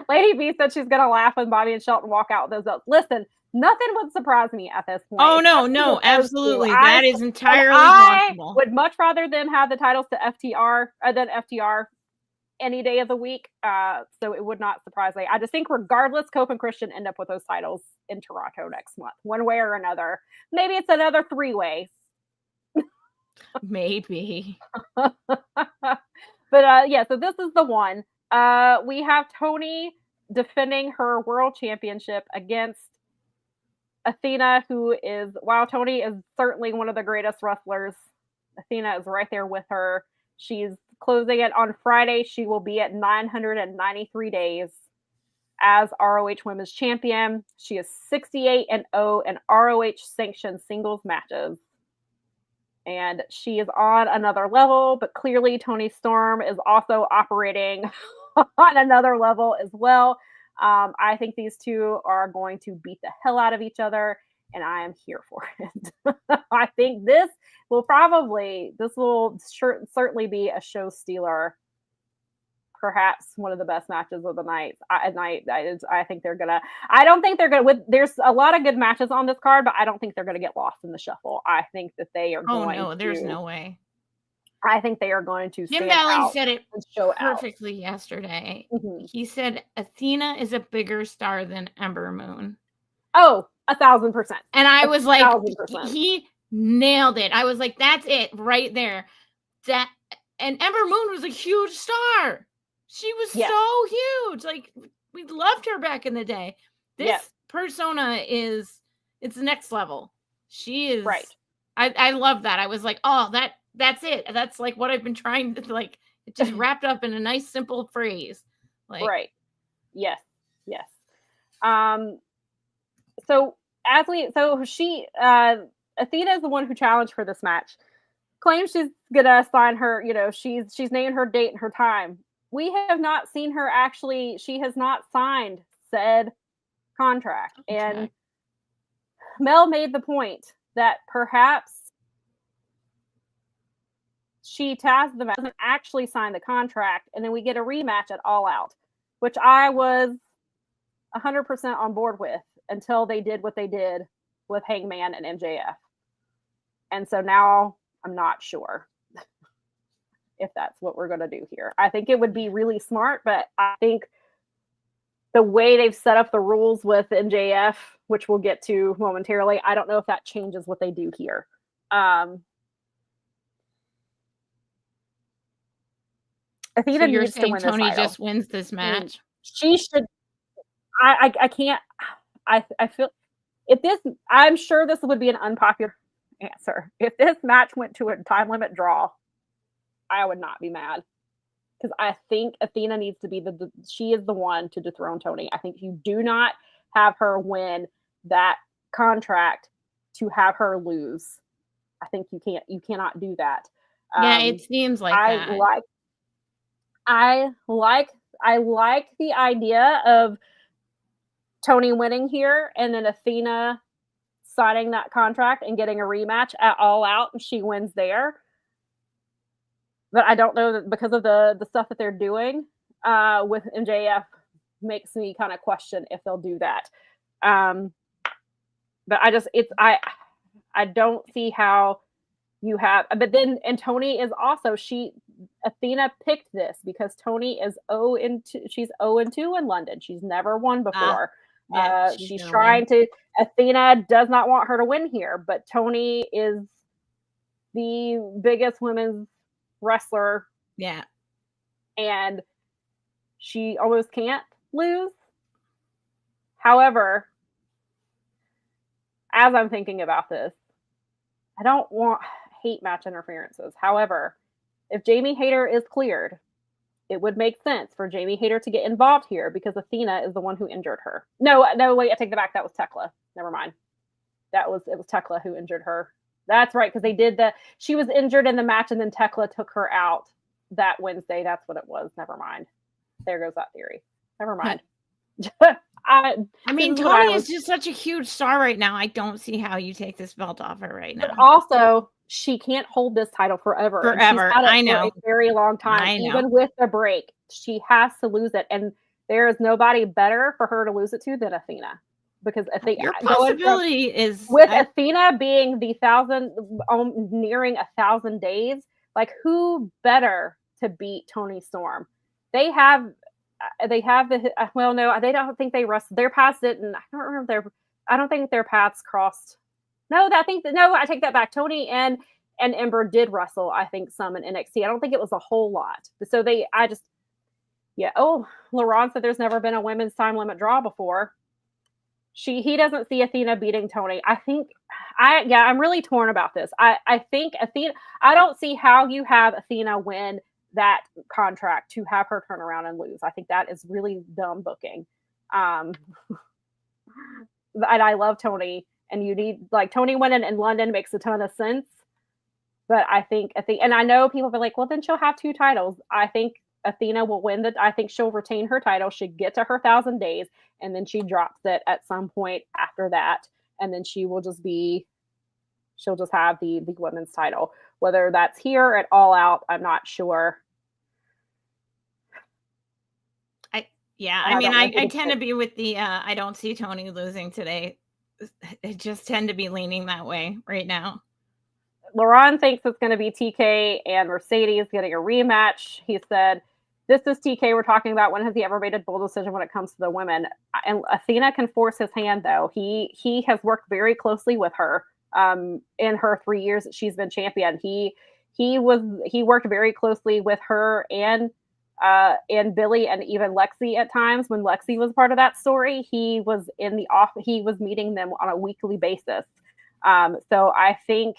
Lady B said she's gonna laugh when Bobby and Shelton walk out with those belts. Listen, nothing would surprise me at this point. Oh no, absolutely. That is entirely possible. I would much rather them have the titles to FTR than FTR any day of the week. So it would not surprise me. I just think regardless, Cope and Christian end up with those titles in Toronto next month, one way or another. Maybe it's another 3-way. Maybe. But so this is the one. We have Tony defending her world championship against Athena, while Tony is certainly one of the greatest wrestlers, Athena is right there with her. She's closing it on Friday. She will be at 993 days as ROH Women's Champion. She is 68-0 in ROH sanctioned singles matches. And she is on another level, but clearly Toni Storm is also operating on another level as well. I think these two are going to beat the hell out of each other, and I am here for it. I think this will certainly be a show stealer. Perhaps one of the best matches of the night. I think they're gonna. I don't think they're gonna. There's a lot of good matches on this card, but I don't think they're gonna get lost in the shuffle. I think that they are. Oh no, there's no way. I think they are going to. Jim Valley said it perfectly yesterday. Mm-hmm. He said Athena is a bigger star than Ember Moon. Oh, 1,000%. And I was like, 1,000%. nailed it. I was like, that's it right there. And Ember Moon was a huge star. She was so huge. Like, we loved her back in the day. This persona it's next level. She is right. I love that. I was like, oh, that's it. That's like what I've been trying to, like, it just wrapped up in a nice simple phrase. Like, right. Yes. So Athena is the one who challenged for this match. Claims she's gonna sign her, she's named her date and her time. We have not seen her actually. She has not signed said contract. Okay. And Mel made the point that perhaps she tasked the match, doesn't actually sign the contract, and then we get a rematch at All Out, which I was 100% on board with until they did what they did with Hangman and MJF. And so now I'm not sure if that's what we're going to do here. I think it would be really smart, but I think the way they've set up the rules with MJF, which we'll get to momentarily, I don't know if that changes what they do here. Athena so you're needs to saying win Tony this title. just wins this match? She should. I can't. I feel if this. I'm sure this would be an unpopular answer. If this match went to a time limit draw, I would not be mad, because I think Athena needs to be she is the one to dethrone Tony. I think you do not have her win that contract to have her lose. I think you cannot do that. Yeah, it seems like that. I like the idea of Tony winning here and then Athena signing that contract and getting a rematch at All Out, and she wins there. But I don't know, that because of the stuff that they're doing with MJF makes me kind of question if they'll do that. But I don't see how you have. But then, and Tony is also, Athena picked this because Tony is 0-2. She's 0-2 in London. She's never won before. She's trying to. Athena does not want her to win here, but Tony is the biggest women's wrestler. Yeah. And she almost can't lose. However, as I'm thinking about this, I don't hate match interferences. However, if Jamie Hayter is cleared, it would make sense for Jamie Hayter to get involved here because Athena is the one who injured her. No, wait, I take that back. That was Tekla. Never mind. It was Tekla who injured her. That's right, because she was injured in the match and then Tekla took her out that Wednesday. That's what it was. Never mind. There goes that theory. Never mind. I mean, Tony is just such a huge star right now. I don't see how you take this belt off her right now. But also, she can't hold this title forever. Forever. I know. For a very long time. I know. Even with the break, she has to lose it. And there is nobody better for her to lose it to than Athena. Because your possibility is with Athena being nearing 1,000 days, like who better to beat Toni Storm? They have no, they don't think they wrestled. Their paths didn't. I don't remember I don't think their paths crossed. No, I take that back. Tony and Ember did wrestle, I think, some in NXT. I don't think it was a whole lot. So Laurent said there's never been a women's time limit draw before. He doesn't see Athena beating Tony. I'm really torn about this. I think Athena, I don't see how you have Athena win that contract to have her turn around and lose. I think that is really dumb booking. And I love Tony, and you need, like, Tony winning in London makes a ton of sense. But I think and I know people be like, well, then she'll have 2 titles. I think Athena will win I think she'll retain her title. She'll get to her 1,000 days, and then she drops it at some point after that. And then she'll just have the women's title. Whether that's here at All Out, I'm not sure. I tend to be with the I don't see Tony losing today. I just tend to be leaning that way right now. Laurent thinks it's going to be TK and Mercedes getting a rematch. He said, this is TK we're talking about. When has he ever made a bold decision when it comes to the women? And Athena can force his hand, though. He has worked very closely with her in her 3 years that she's been champion. He worked very closely with her and Billy and even Lexi at times when Lexi was part of that story. He was he was meeting them on a weekly basis. So I think,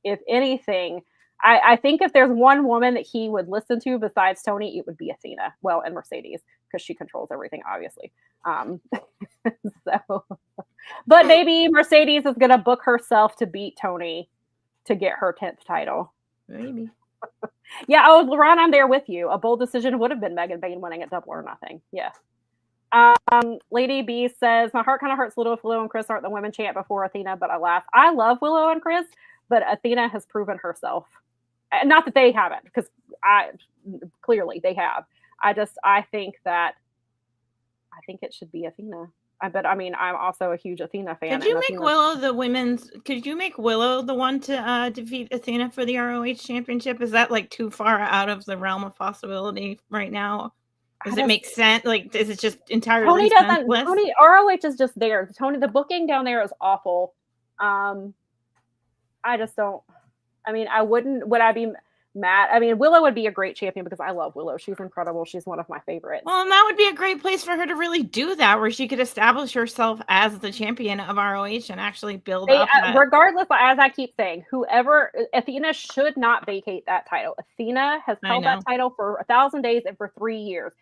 if anything, I think if there's one woman that he would listen to besides Tony, it would be Athena. Well, and Mercedes, because she controls everything, obviously. So, but maybe Mercedes is going to book herself to beat Tony to get her 10th title. Maybe. Yeah. Oh, Ron, I'm there with you. A bold decision would have been Megan Bayne winning at Double or Nothing. Yeah. Lady B says, my heart kind of hurts a little if Willow and Chris aren't the women champ before Athena, but I laugh. I love Willow and Chris, but Athena has proven herself. Not that they haven't, because clearly they have. I think it should be Athena. But I mean, I'm also a huge Athena fan. Could you make Willow the one to defeat Athena for the ROH championship? Is that like too far out of the realm of possibility right now? Does it make sense? Like, is it just entirely senseless? Tony, ROH is just there. Tony, the booking down there is awful. I just don't. I mean, would I be mad? I mean, Willow would be a great champion because I love Willow. She's incredible. She's one of my favorites. Well, and that would be a great place for her to really do that, where she could establish herself as the champion of ROH and actually build up. Regardless, as I keep saying, Athena should not vacate that title. Athena has held that title for 1,000 days and for 3 years.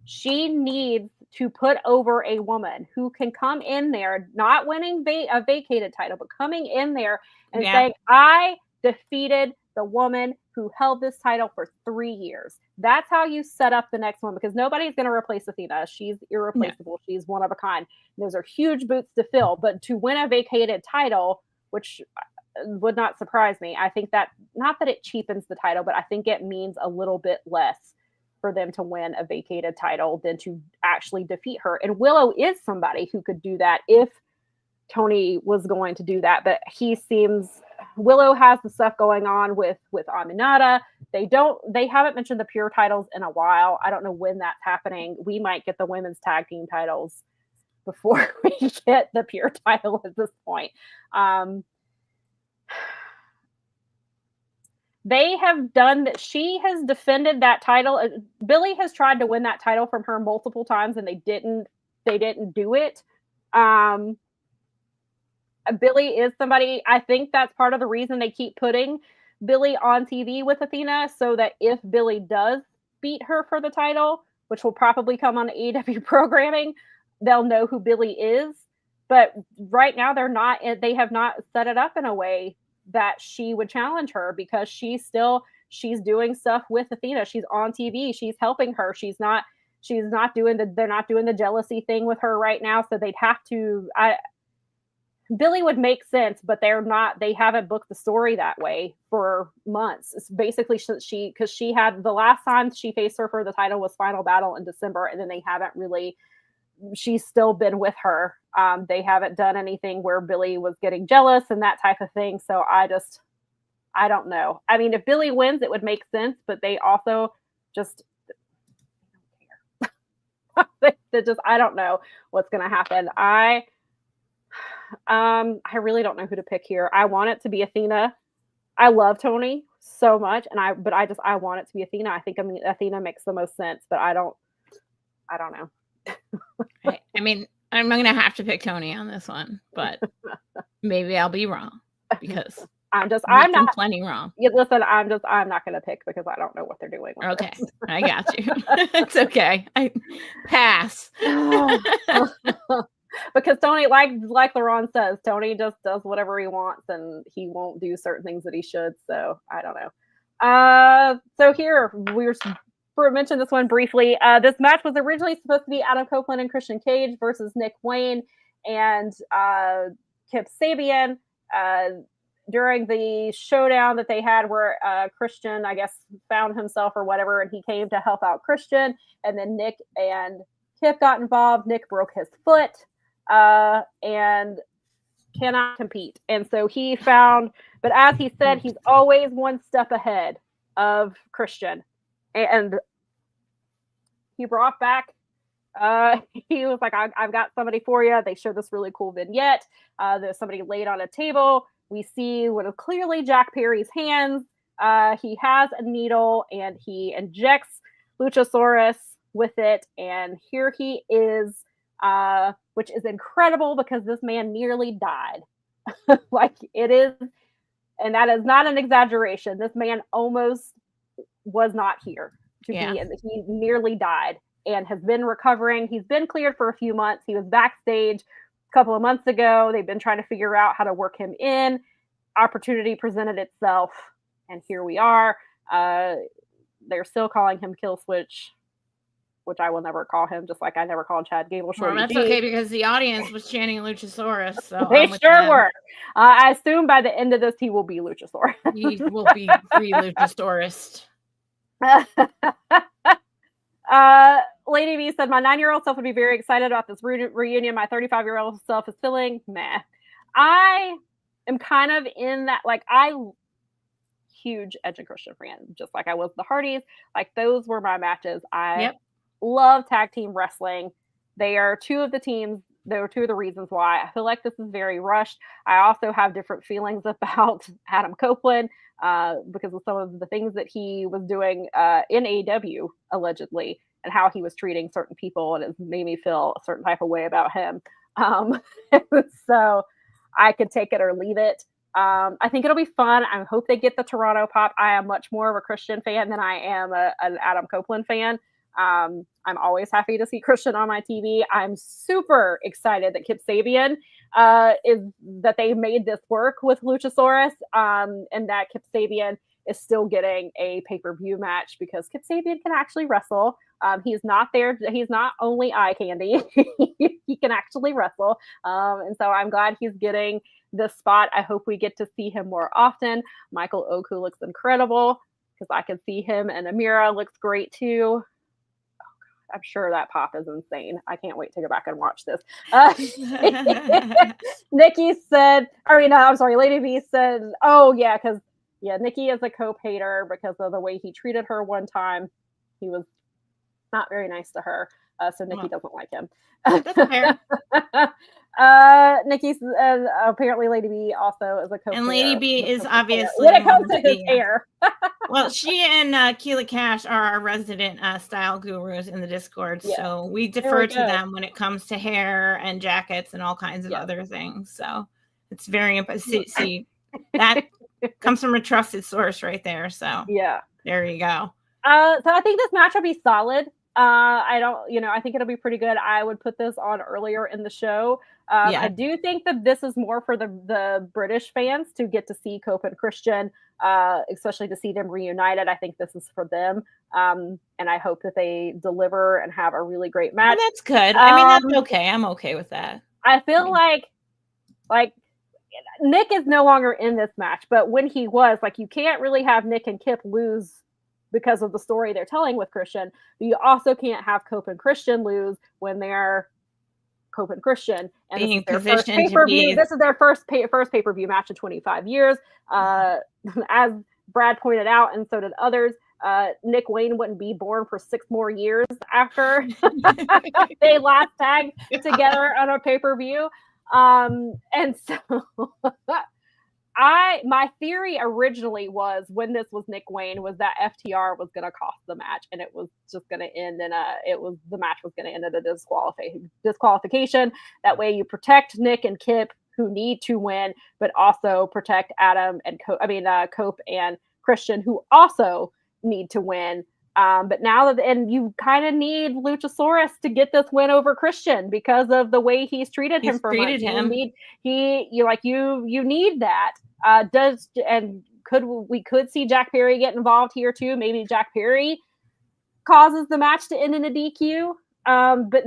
She needs to put over a woman who can come in there, not winning a vacated title, but coming in there and saying, I defeated the woman who held this title for 3 years. That's how you set up the next one, because nobody's going to replace Athena. She's irreplaceable. Yeah. She's one of a kind. Those are huge boots to fill. But to win a vacated title, which would not surprise me, I think that, not that it cheapens the title, but I think it means a little bit less for them to win a vacated title than to actually defeat her. And Willow is somebody who could do that if Tony was going to do that. But Willow has the stuff going on with Aminata. They haven't mentioned the pure titles in a while. I don't know when that's happening. We might get the women's tag team titles before we get the pure title at this point. They have done that. She has defended that title. Billy has tried to win that title from her multiple times, and they didn't do it. Billy is somebody, I think that's part of the reason they keep putting Billy on TV with Athena, so that if Billy does beat her for the title, which will probably come on AEW programming, they'll know who Billy is. But right now they have not set it up in a way that she would challenge her, because she's doing stuff with Athena. She's on TV. She's helping her. They're not doing the jealousy thing with her right now. So they'd have to, Billy would make sense, but they haven't booked the story that way for months. It's basically because she had, the last time she faced her for the title was Final Battle in December. And then they haven't really, she's still been with her. They haven't done anything where Billy was getting jealous and that type of thing. So I don't know. I mean, if Billy wins, it would make sense, but they also just don't care. I don't know what's going to happen. I really don't know who to pick here. I want it to be Athena. I love Tony so much, I want it to be Athena. I think Athena makes the most sense, but I don't know. I mean, I'm going to have to pick Tony on this one, but maybe I'll be wrong, because I'm not plenty wrong. Yeah, listen, I'm not going to pick because I don't know what they're doing. Okay. I got you. It's okay. I pass. Because Tony, like LaRon says, Tony just does whatever he wants, and he won't do certain things that he should. So I don't know. So here we mentioned this one briefly. This match was originally supposed to be Adam Copeland and Christian Cage versus Nick Wayne and Kip Sabian. During the showdown that they had, where Christian, I guess, found himself or whatever, and he came to help out Christian, and then Nick and Kip got involved. Nick broke his foot and cannot compete. And so but as he said, he's always one step ahead of Christian. And he brought back, he was like, I've got somebody for you. They showed this really cool vignette. There's somebody laid on a table. we see what is clearly Jack Perry's hands. He has a needle and he injects Luchasaurus with it. And here he is, which is incredible because this man nearly died. Like it is, and that is not an exaggeration. This man almost was not here to be, and he nearly died and has been recovering. He's been cleared for a few months. He was backstage a couple of months ago. They've been trying to figure out how to work him in. Opportunity presented itself, and here we are. They're still calling him Kill Switch, which I will never call him, just like I never called Chad Gable Shorty. Well, that's okay because the audience was chanting Luchasaurus. So they sure were. I assume by the end of this, he will be Luchasaurus. He will be free Luchasaurus. Lady V said, my 9-year-old self would be very excited about this reunion. My 35-year-old self is feeling meh. I am kind of in that, like, huge Edge and Christian fan, just like I was the Hardys. Like, those were my matches. I love tag team wrestling. They are two of the teams. There are two of the reasons why. I feel like this is very rushed. I also have different feelings about Adam Copeland because of some of the things that he was doing in AEW, allegedly, and how he was treating certain people, and it made me feel a certain type of way about him. So I could take it or leave it. I think it'll be fun. I hope they get the Toronto pop. I am much more of a Christian fan than I am an Adam Copeland fan. I'm always happy to see Christian on my TV. I'm super excited that Kip Sabian that they made this work with Luchasaurus, and that Kip Sabian is still getting a pay-per-view match because Kip Sabian can actually wrestle. He's not there. He's not only eye candy. He can actually wrestle. And so I'm glad he's getting this spot. I hope we get to see him more often. Michael Oku looks incredible because I can see him, and Amira looks great too. I'm sure that pop is insane. I can't wait to go back and watch this. Nikki said, Lady B said, Nikki is a Cope hater because of the way he treated her one time. He was not very nice to her. So Nikki doesn't like him. That's fair. Nikki apparently Lady B also is a Cope and Lady hater. B is obviously when it comes to his hair. Well, she and Keela Cash are our resident style gurus in the Discord, so we defer to them when it comes to hair and jackets and all kinds of other things. So it's very important. See, that comes from a trusted source right there. So there you go. So I think this match will be solid. I think it'll be pretty good. I would put this on earlier in the show. I do think that this is more for the British fans to get to see Cope and Christian, especially to see them reunited. I think this is for them. And I hope that they deliver and have a really great match. And that's good. I mean, that's okay. I'm okay with that. I feel like Nick is no longer in this match, but when he was, you can't really have Nick and Kip lose because of the story they're telling with Christian, but you also can't have Cope and Christian lose when they're Cope and Christian. And being this is their first pay-per-view. This is their first pay-per-view match in 25 years. As Brad pointed out, and so did others, Nick Wayne wouldn't be born for 6 more years after they last tagged together on a pay-per-view. And so my theory originally was, when this was Nick Wayne, was that FTR was going to cost the match, and it was just going to end in the match was going to end in a disqualification. That way you protect Nick and Kip, who need to win, but also protect Adam and Cope and Christian, who also need to win. But now and you kind of need Luchasaurus to get this win over Christian because of the way he's treated him for months. You need that. We could see Jack Perry get involved here too. Maybe Jack Perry causes the match to end in a DQ. But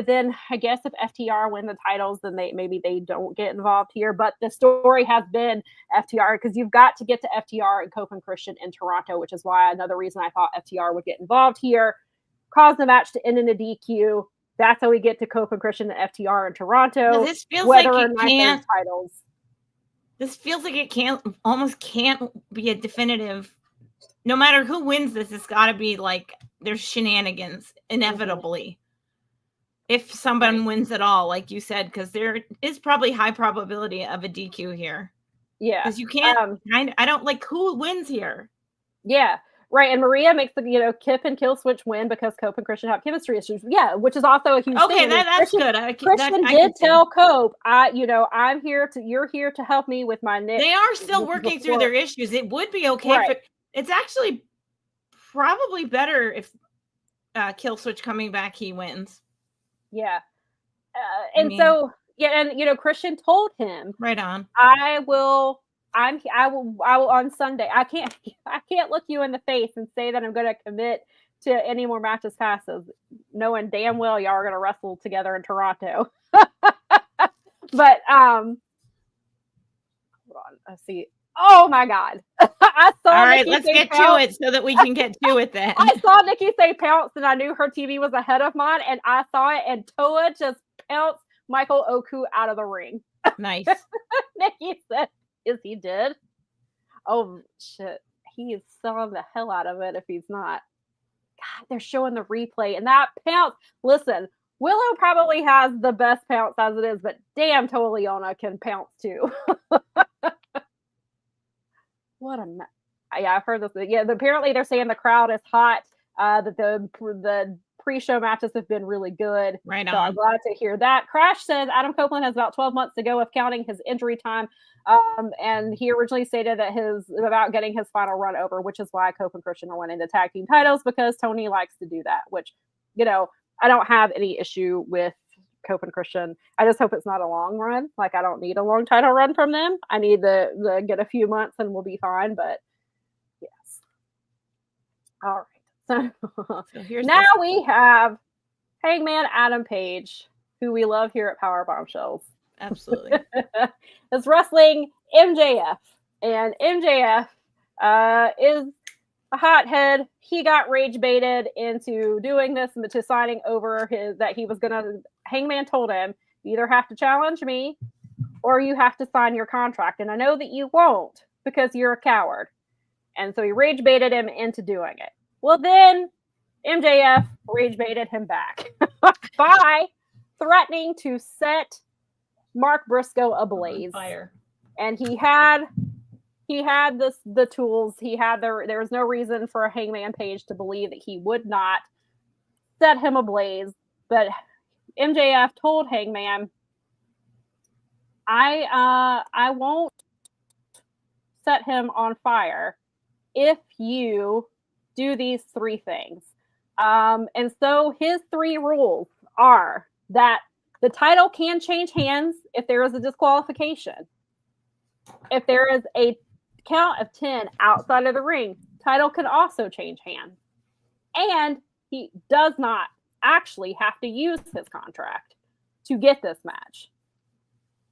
then I guess if FTR win the titles, then maybe they don't get involved here. But the story has been FTR, because you've got to get to FTR and Cope and Christian in Toronto, which is why another reason I thought FTR would get involved here, cause the match to end in a DQ. That's how we get to Cope and Christian and FTR in Toronto. This feels like it can't. Titles. This feels like it almost can't be a definitive. No matter who wins this, it's got to be there's shenanigans inevitably. If someone wins at all, like you said, because there is probably high probability of a DQ here. Yeah. Because you can't. I don't like who wins here. Yeah. Right. And Maria makes the, Kip and Kill Switch win because Cope and Christian have chemistry issues. Yeah, which is also a huge thing. That's good. Christian did tell Cope, I'm here you're here to help me with my Nick. They are still working through their issues. It would be okay. Right. But it's actually probably better if Kill Switch coming back, he wins. Yeah. And Christian told him, right on. I will on Sunday. I can't look you in the face and say that I'm going to commit to any more matches passes, knowing damn well y'all are going to wrestle together in Toronto. But hold on, let's see. Oh my God! I saw. All right, let's get to it so that we can get to it. Then I saw Nikki say pounce, and I knew her TV was ahead of mine, and I saw it, and Toa just pounced Michael Oku out of the ring. Nice. Nikki said, "Is he dead?" Oh shit, he is selling the hell out of it if he's not. God, they're showing the replay, and that pounce. Listen, Willow probably has the best pounce as it is, but damn, Toa Leona can pounce too. What a yeah, I've heard this. Yeah, apparently they're saying the crowd is hot. That the pre-show matches have been really good. Right on. So I'm glad to hear that. Crash says Adam Copeland has about 12 months to go if counting his injury time. And he originally stated that about getting his final run over, which is why Cope and Christian are winning the tag team titles, because Tony likes to do that, which, I don't have any issue with Cope and Christian. I just hope it's not a long run. Like, I don't need a long title run from them. I need the get a few months and we'll be fine. But yes. All right. So now we have Hangman Adam Page, who we love here at Powerbombshells. Absolutely. Is wrestling MJF. And MJF is a hothead. He got rage baited into doing this, to signing over that he was gonna. Hangman told him, you either have to challenge me or you have to sign your contract, and I know that you won't because you're a coward. And so he rage baited him into doing it. Well, then MJF rage baited him back by threatening to set Mark Briscoe ablaze. Fire. And he had the tools. There was no reason for Hangman Page to believe that he would not set him ablaze. But MJF told Hangman, I won't set him on fire if you do these three things. And so his three rules are that the title can change hands if there is a disqualification. If there is a count of 10 outside of the ring, title can also change hands. And he does not actually have to use his contract to get this match.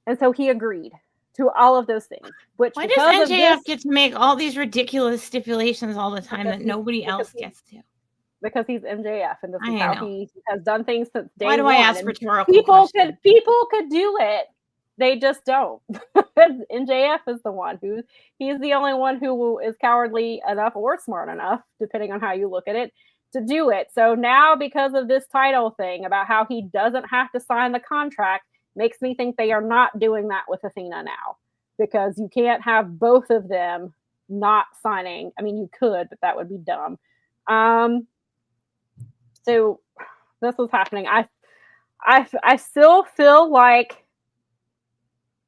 And so he agreed to all of those things. Why does MJF get to make all these ridiculous stipulations all the time that nobody else gets to? Because he's MJF, and this is how he has done things since day one. Why do I ask rhetorical questions? People could do it. They just don't. MJF is the one he's the only one who is cowardly enough or smart enough, depending on how you look at it, to do it. So now, because of this title thing about how he doesn't have to sign the contract, makes me think they are not doing that with Athena now, because you can't have both of them not signing. I mean, you could, but that would be dumb. So this was happening. I still feel like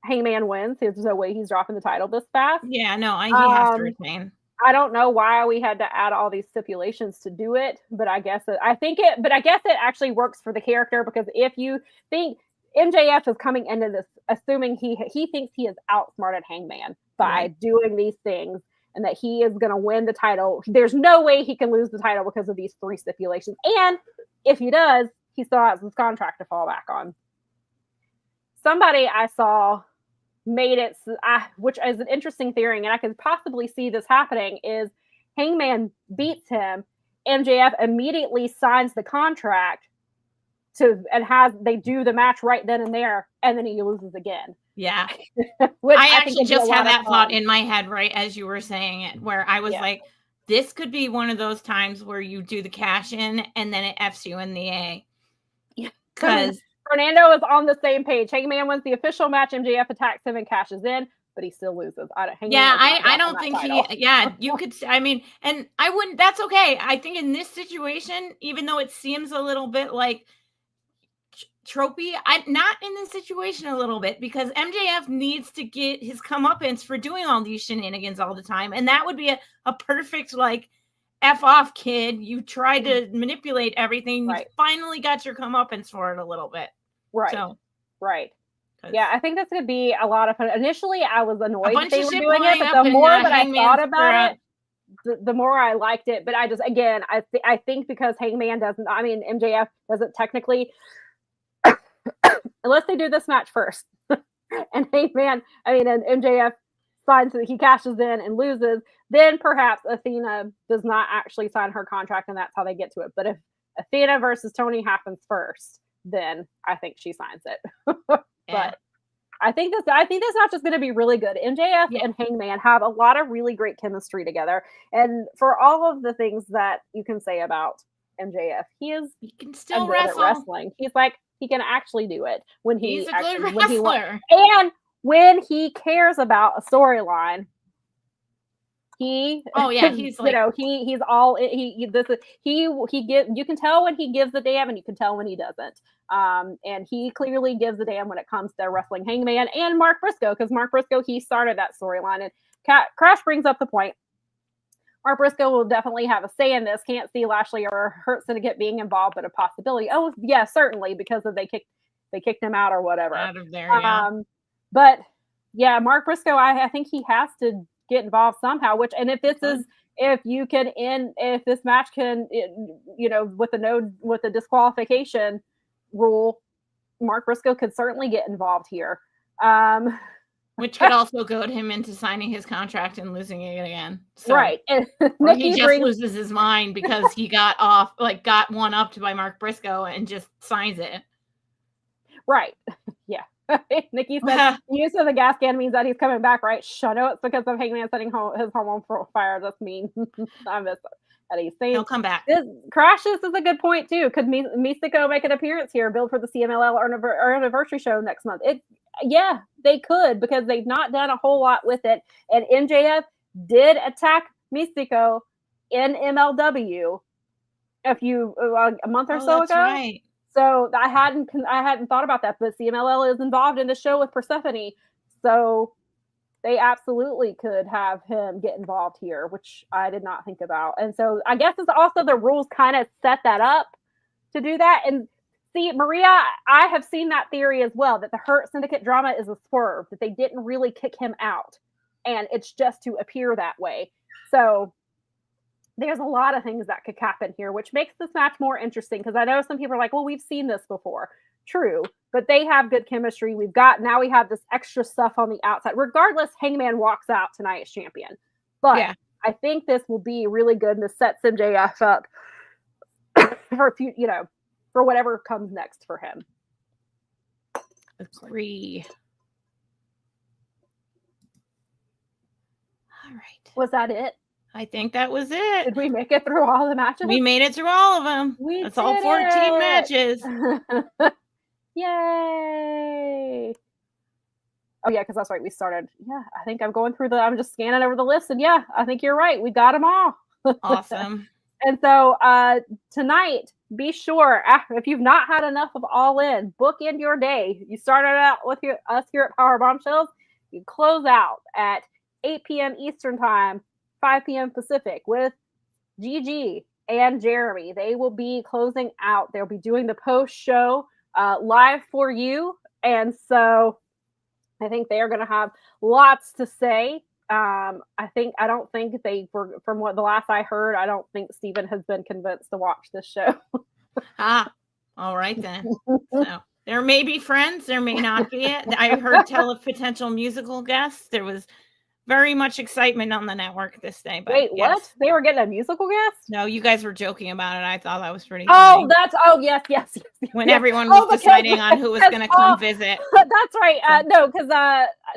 Hangman wins. There's no way he's dropping the title this fast. Yeah, no, he has to retain. I don't know why we had to add all these stipulations to do it, but I guess it actually works for the character, because if you think MJF is coming into this assuming he thinks he has outsmarted Hangman by doing these things, and that he is going to win the title. There's no way he can lose the title because of these three stipulations. And if he does, he still has his contract to fall back on. Somebody I saw made it, which is an interesting theory, and I could possibly see this happening, is Hangman beats him, MJF immediately signs the contract they do the match right then and there, and then he loses again. Yeah. I actually just had that thought in my head right as you were saying it, where I was like, this could be one of those times where you do the cash in and then it F's you in the A. Because Fernando is on the same page. Hangman wins the official match. MJF attacks him and cashes in. but he still loses. I don't think you could, I mean, and I wouldn't, that's okay. I think in this situation, even though it seems a little bit like tropey, I'm not in this situation a little bit, because MJF needs to get his comeuppance for doing all these shenanigans all the time. And that would be a perfect, like, F off, kid. You tried to manipulate everything. Right. You finally got your comeuppance for it a little bit. Right. So, right. Yeah, I think that's going to be a lot of fun. Initially, I was annoyed that they were doing it, but the and, more that I thought for, about it, the more I liked it. But I just, again, I think because Hangman doesn't, I mean, MJF doesn't technically, unless they do this match first, and Hangman, I mean, and MJF signs that he cashes in and loses, then perhaps Athena does not actually sign her contract, and that's how they get to it. But if Athena versus Tony happens first, then I think she signs it. But I think this match is going to be really good. MJF and Hangman have a lot of really great chemistry together, and for all of the things that you can say about MJF, he can still wrestle. At wrestling. He's like, he can actually do it when he's a good wrestler, and when he cares about a storyline. He's like, he's all you can tell when he gives a damn, and you can tell when he doesn't. And he clearly gives a damn when it comes to wrestling Hangman and Mark Briscoe, because Mark Briscoe, he started that storyline. And Crash brings up the point. Mark Briscoe will definitely have a say in this. Can't see Lashley or Hurt Syndicate being involved, but a possibility. Oh yeah, certainly, because they kicked him out or whatever. Out of there, yeah. But yeah, Mark Briscoe, I think he has to get involved somehow, if this match can, with the disqualification rule, Mark Briscoe could certainly get involved here. Which could also goad him into signing his contract and losing it again. So, right. Or he just loses his mind because he got one upped by Mark Briscoe and just signs it. Right. Yeah. Nikki said the use of the gas can means that he's coming back, right? I know it's because of Hangman setting his home on fire. That's mean. I miss that he's saying he'll come back. Crashes is a good point too. Could Mystico make an appearance here, build for the CMLL anniversary show next month? Yeah, they could, because they've not done a whole lot with it. And MJF did attack Mystico in MLW a month or so ago. Right. So I hadn't thought about that, but CMLL is involved in the show with Persephone, so they absolutely could have him get involved here, which I did not think about. And so I guess it's also the rules kind of set that up to do that. And see, Maria, I have seen that theory as well, that the Hurt Syndicate drama is a swerve, that they didn't really kick him out, and it's just to appear that way. So there's a lot of things that could happen here, which makes this match more interesting, because I know some people are like, well, we've seen this before. True, but they have good chemistry. We have this extra stuff on the outside. Regardless, Hangman walks out tonight as champion. But I think this will be really good, and this sets MJF up for whatever comes next for him. Agree. All right. Was that it? I think that was it. Did we make it through all the matches? We made it through all of them. That's all 14 matches. Yay! Oh yeah, because that's right. We started. Yeah, I think I'm just scanning over the list, and yeah, I think you're right. We got them all. Awesome. And so tonight, be sure, if you've not had enough of All In, book in your day. You started out with us here at Powerbombshells. You close out at 8 p.m. Eastern Time, 5 p.m. Pacific with Gigi and Jeremy. They will be closing out. They'll be doing the post show live for you. And so I think they are going to have lots to say. From what the last I heard, I don't think Steven has been convinced to watch this show. All right then. So there may be friends, there may not be. I heard tell of potential musical guests. There was very much excitement on the network this day. But wait, what? They were getting a musical guest? No, you guys were joking about it. I thought that was pretty funny. Yes. When everyone was deciding on who was going to come visit. That's right. Because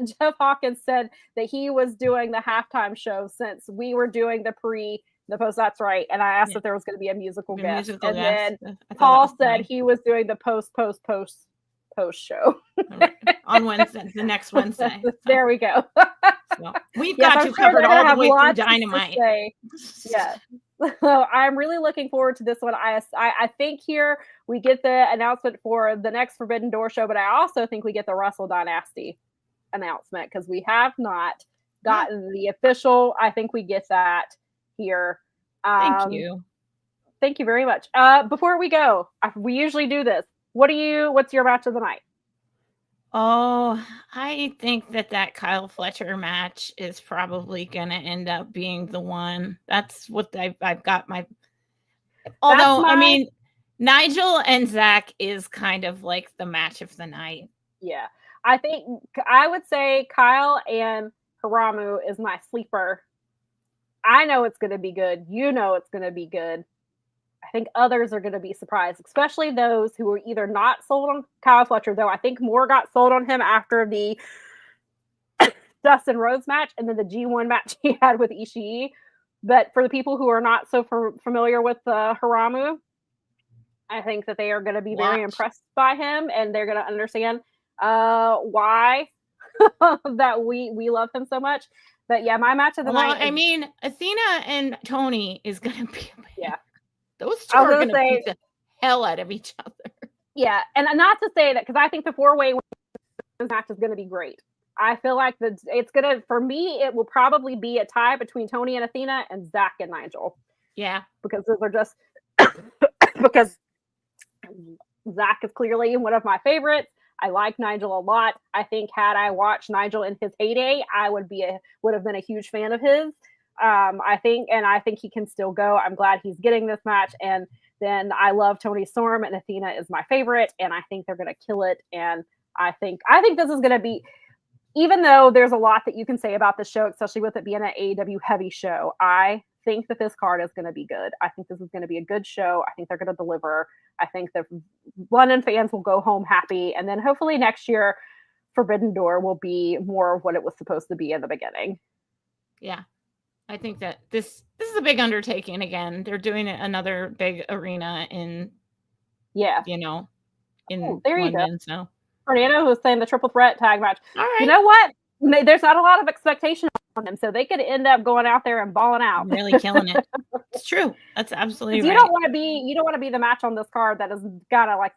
Jeff Hawkins said that he was doing the halftime show since we were doing the post. That's right. And I asked if there was going to be a musical guest. Then Paul said he was doing the post show. on Wednesday, the next Wednesday. There we go. So we've Yes, got I'm you sure covered they're gonna all the have way through lots to Dynamite. say. Yeah. So I'm really looking forward to this one. I think here we get the announcement for the next Forbidden Door show, but I also think we get the Russell Dynasty announcement because we have not gotten the official. I think we get that here. Thank you. Thank you very much. Before we go, we usually do this. What's your match of the night? Oh, I think that Kyle Fletcher match is probably going to end up being the one. That's what I've got my. Although, I mean, Nigel and Zach is kind of like the match of the night. Yeah, I think I would say Kyle and Hiramu is my sleeper. I know it's going to be good. You know it's going to be good. I think others are going to be surprised, especially those who were either not sold on Kyle Fletcher, though I think more got sold on him after the Dustin Rhodes match and then the G1 match he had with Ishii. But for the people who are not so familiar with Hiramu, I think that they are going to be very impressed by him, and they're going to understand why that we love him so much. But yeah, my match of the night. I mean, Athena and Tony is going to be. Yeah. Those two are going to beat the hell out of each other. Yeah, and not to say that because I think the 4-way match is going to be great. I feel like it's going to, for me, it will probably be a tie between Tony and Athena and Zach and Nigel. Yeah. Because those are just, because Zach is clearly one of my favorites. I like Nigel a lot. I think had I watched Nigel in his heyday, I would have been a huge fan of his. I think he can still go. I'm glad he's getting this match. And then I love Tony Storm, and Athena is my favorite, and I think they're going to kill it. And I think this is going to be, even though there's a lot that you can say about the show, especially with it being an AEW heavy show, I think that this card is going to be good. I think this is going to be a good show. I think they're going to deliver. I think the London fans will go home happy. And then hopefully next year, Forbidden Door will be more of what it was supposed to be in the beginning. Yeah. I think that this is a big undertaking again. They're doing another big arena in, in London. So Fernando was saying the triple threat tag match. All right. You know what? There's not a lot of expectation on them, so they could end up going out there and balling out, really killing it. It's true. That's absolutely right. You don't want to be the match on this card that has got to like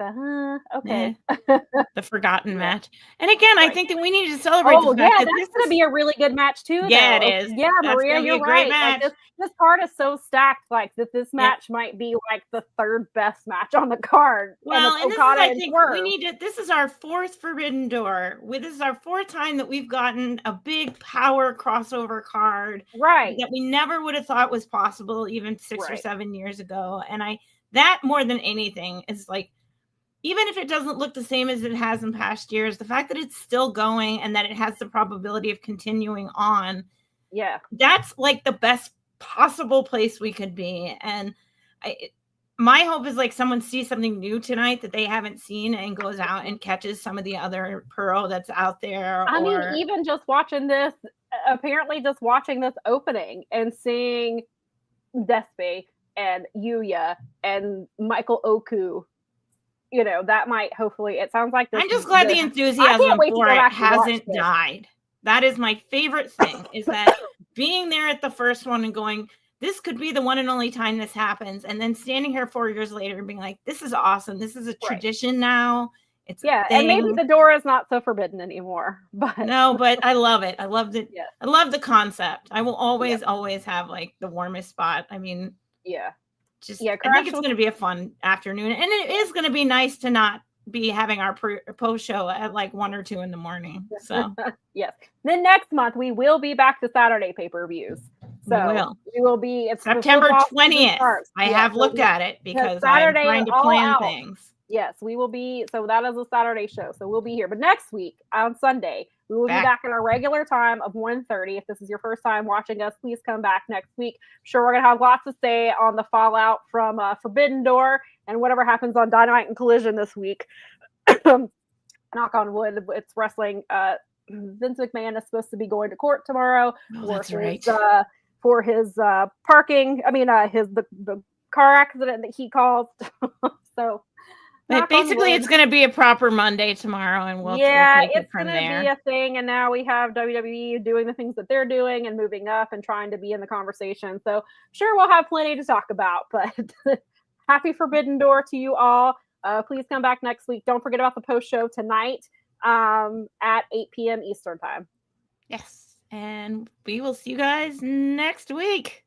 the forgotten match. And again, I think that we need to celebrate. Oh yeah, that's going to be a really good match too. Yeah, though. It is. Yeah, that's Maria, you're right. Like, this card is so stacked. Like this match might be like the third best match on the card. Well, and this is, I think we need to. This is our fourth Forbidden Door. This is our fourth time that we've gotten a big power crossover card, right? That we never would have thought was possible even 6 or 7 years ago. And that more than anything is like, even if it doesn't look the same as it has in past years, the fact that it's still going and that it has the probability of continuing on, that's like the best possible place we could be. And my hope is like someone sees something new tonight that they haven't seen and goes out and catches some of the other Pearl that's out there. I mean, even just watching this, apparently just watching this opening and seeing Despi and Yuya and Michael Oku, that might hopefully, it sounds like this. I'm just glad the enthusiasm for it hasn't died. That is my favorite thing, is that being there at the first one and going, this could be the one and only time this happens. And then standing here 4 years later and being like, this is awesome. This is a tradition now. It's and maybe the door is not so forbidden anymore. But no, but I love it. I love it. Yeah. I love the concept. I will always have like the warmest spot. I mean, I think it's going to be a fun afternoon, and it is going to be nice to not be having our post show at like 1 or 2 in the morning. So yes. Then next month we will be back to Saturday pay-per-views. So we will be September 20th. I have looked at it because I'm trying to plan things. Yes, we will be. So that is a Saturday show. So we'll be here. But next week on Sunday, we will be back at our regular time of 1:30. If this is your first time watching us, please come back next week. I'm sure we're going to have lots to say on the fallout from Forbidden Door and whatever happens on Dynamite and Collision this week. Knock on wood, it's wrestling. Vince McMahon is supposed to be going to court tomorrow for his parking. I mean, the car accident that he caused. So knock on Basically, wood. it's going to be a proper Monday tomorrow, and we'll take it from gonna there. be a thing. And now we have WWE doing the things that they're doing and moving up and trying to be in the conversation. So sure, we'll have plenty to talk about. But happy Forbidden Door to you all. Please come back next week. Don't forget about the post show tonight at 8 p.m. Eastern time. Yes, and we will see you guys next week.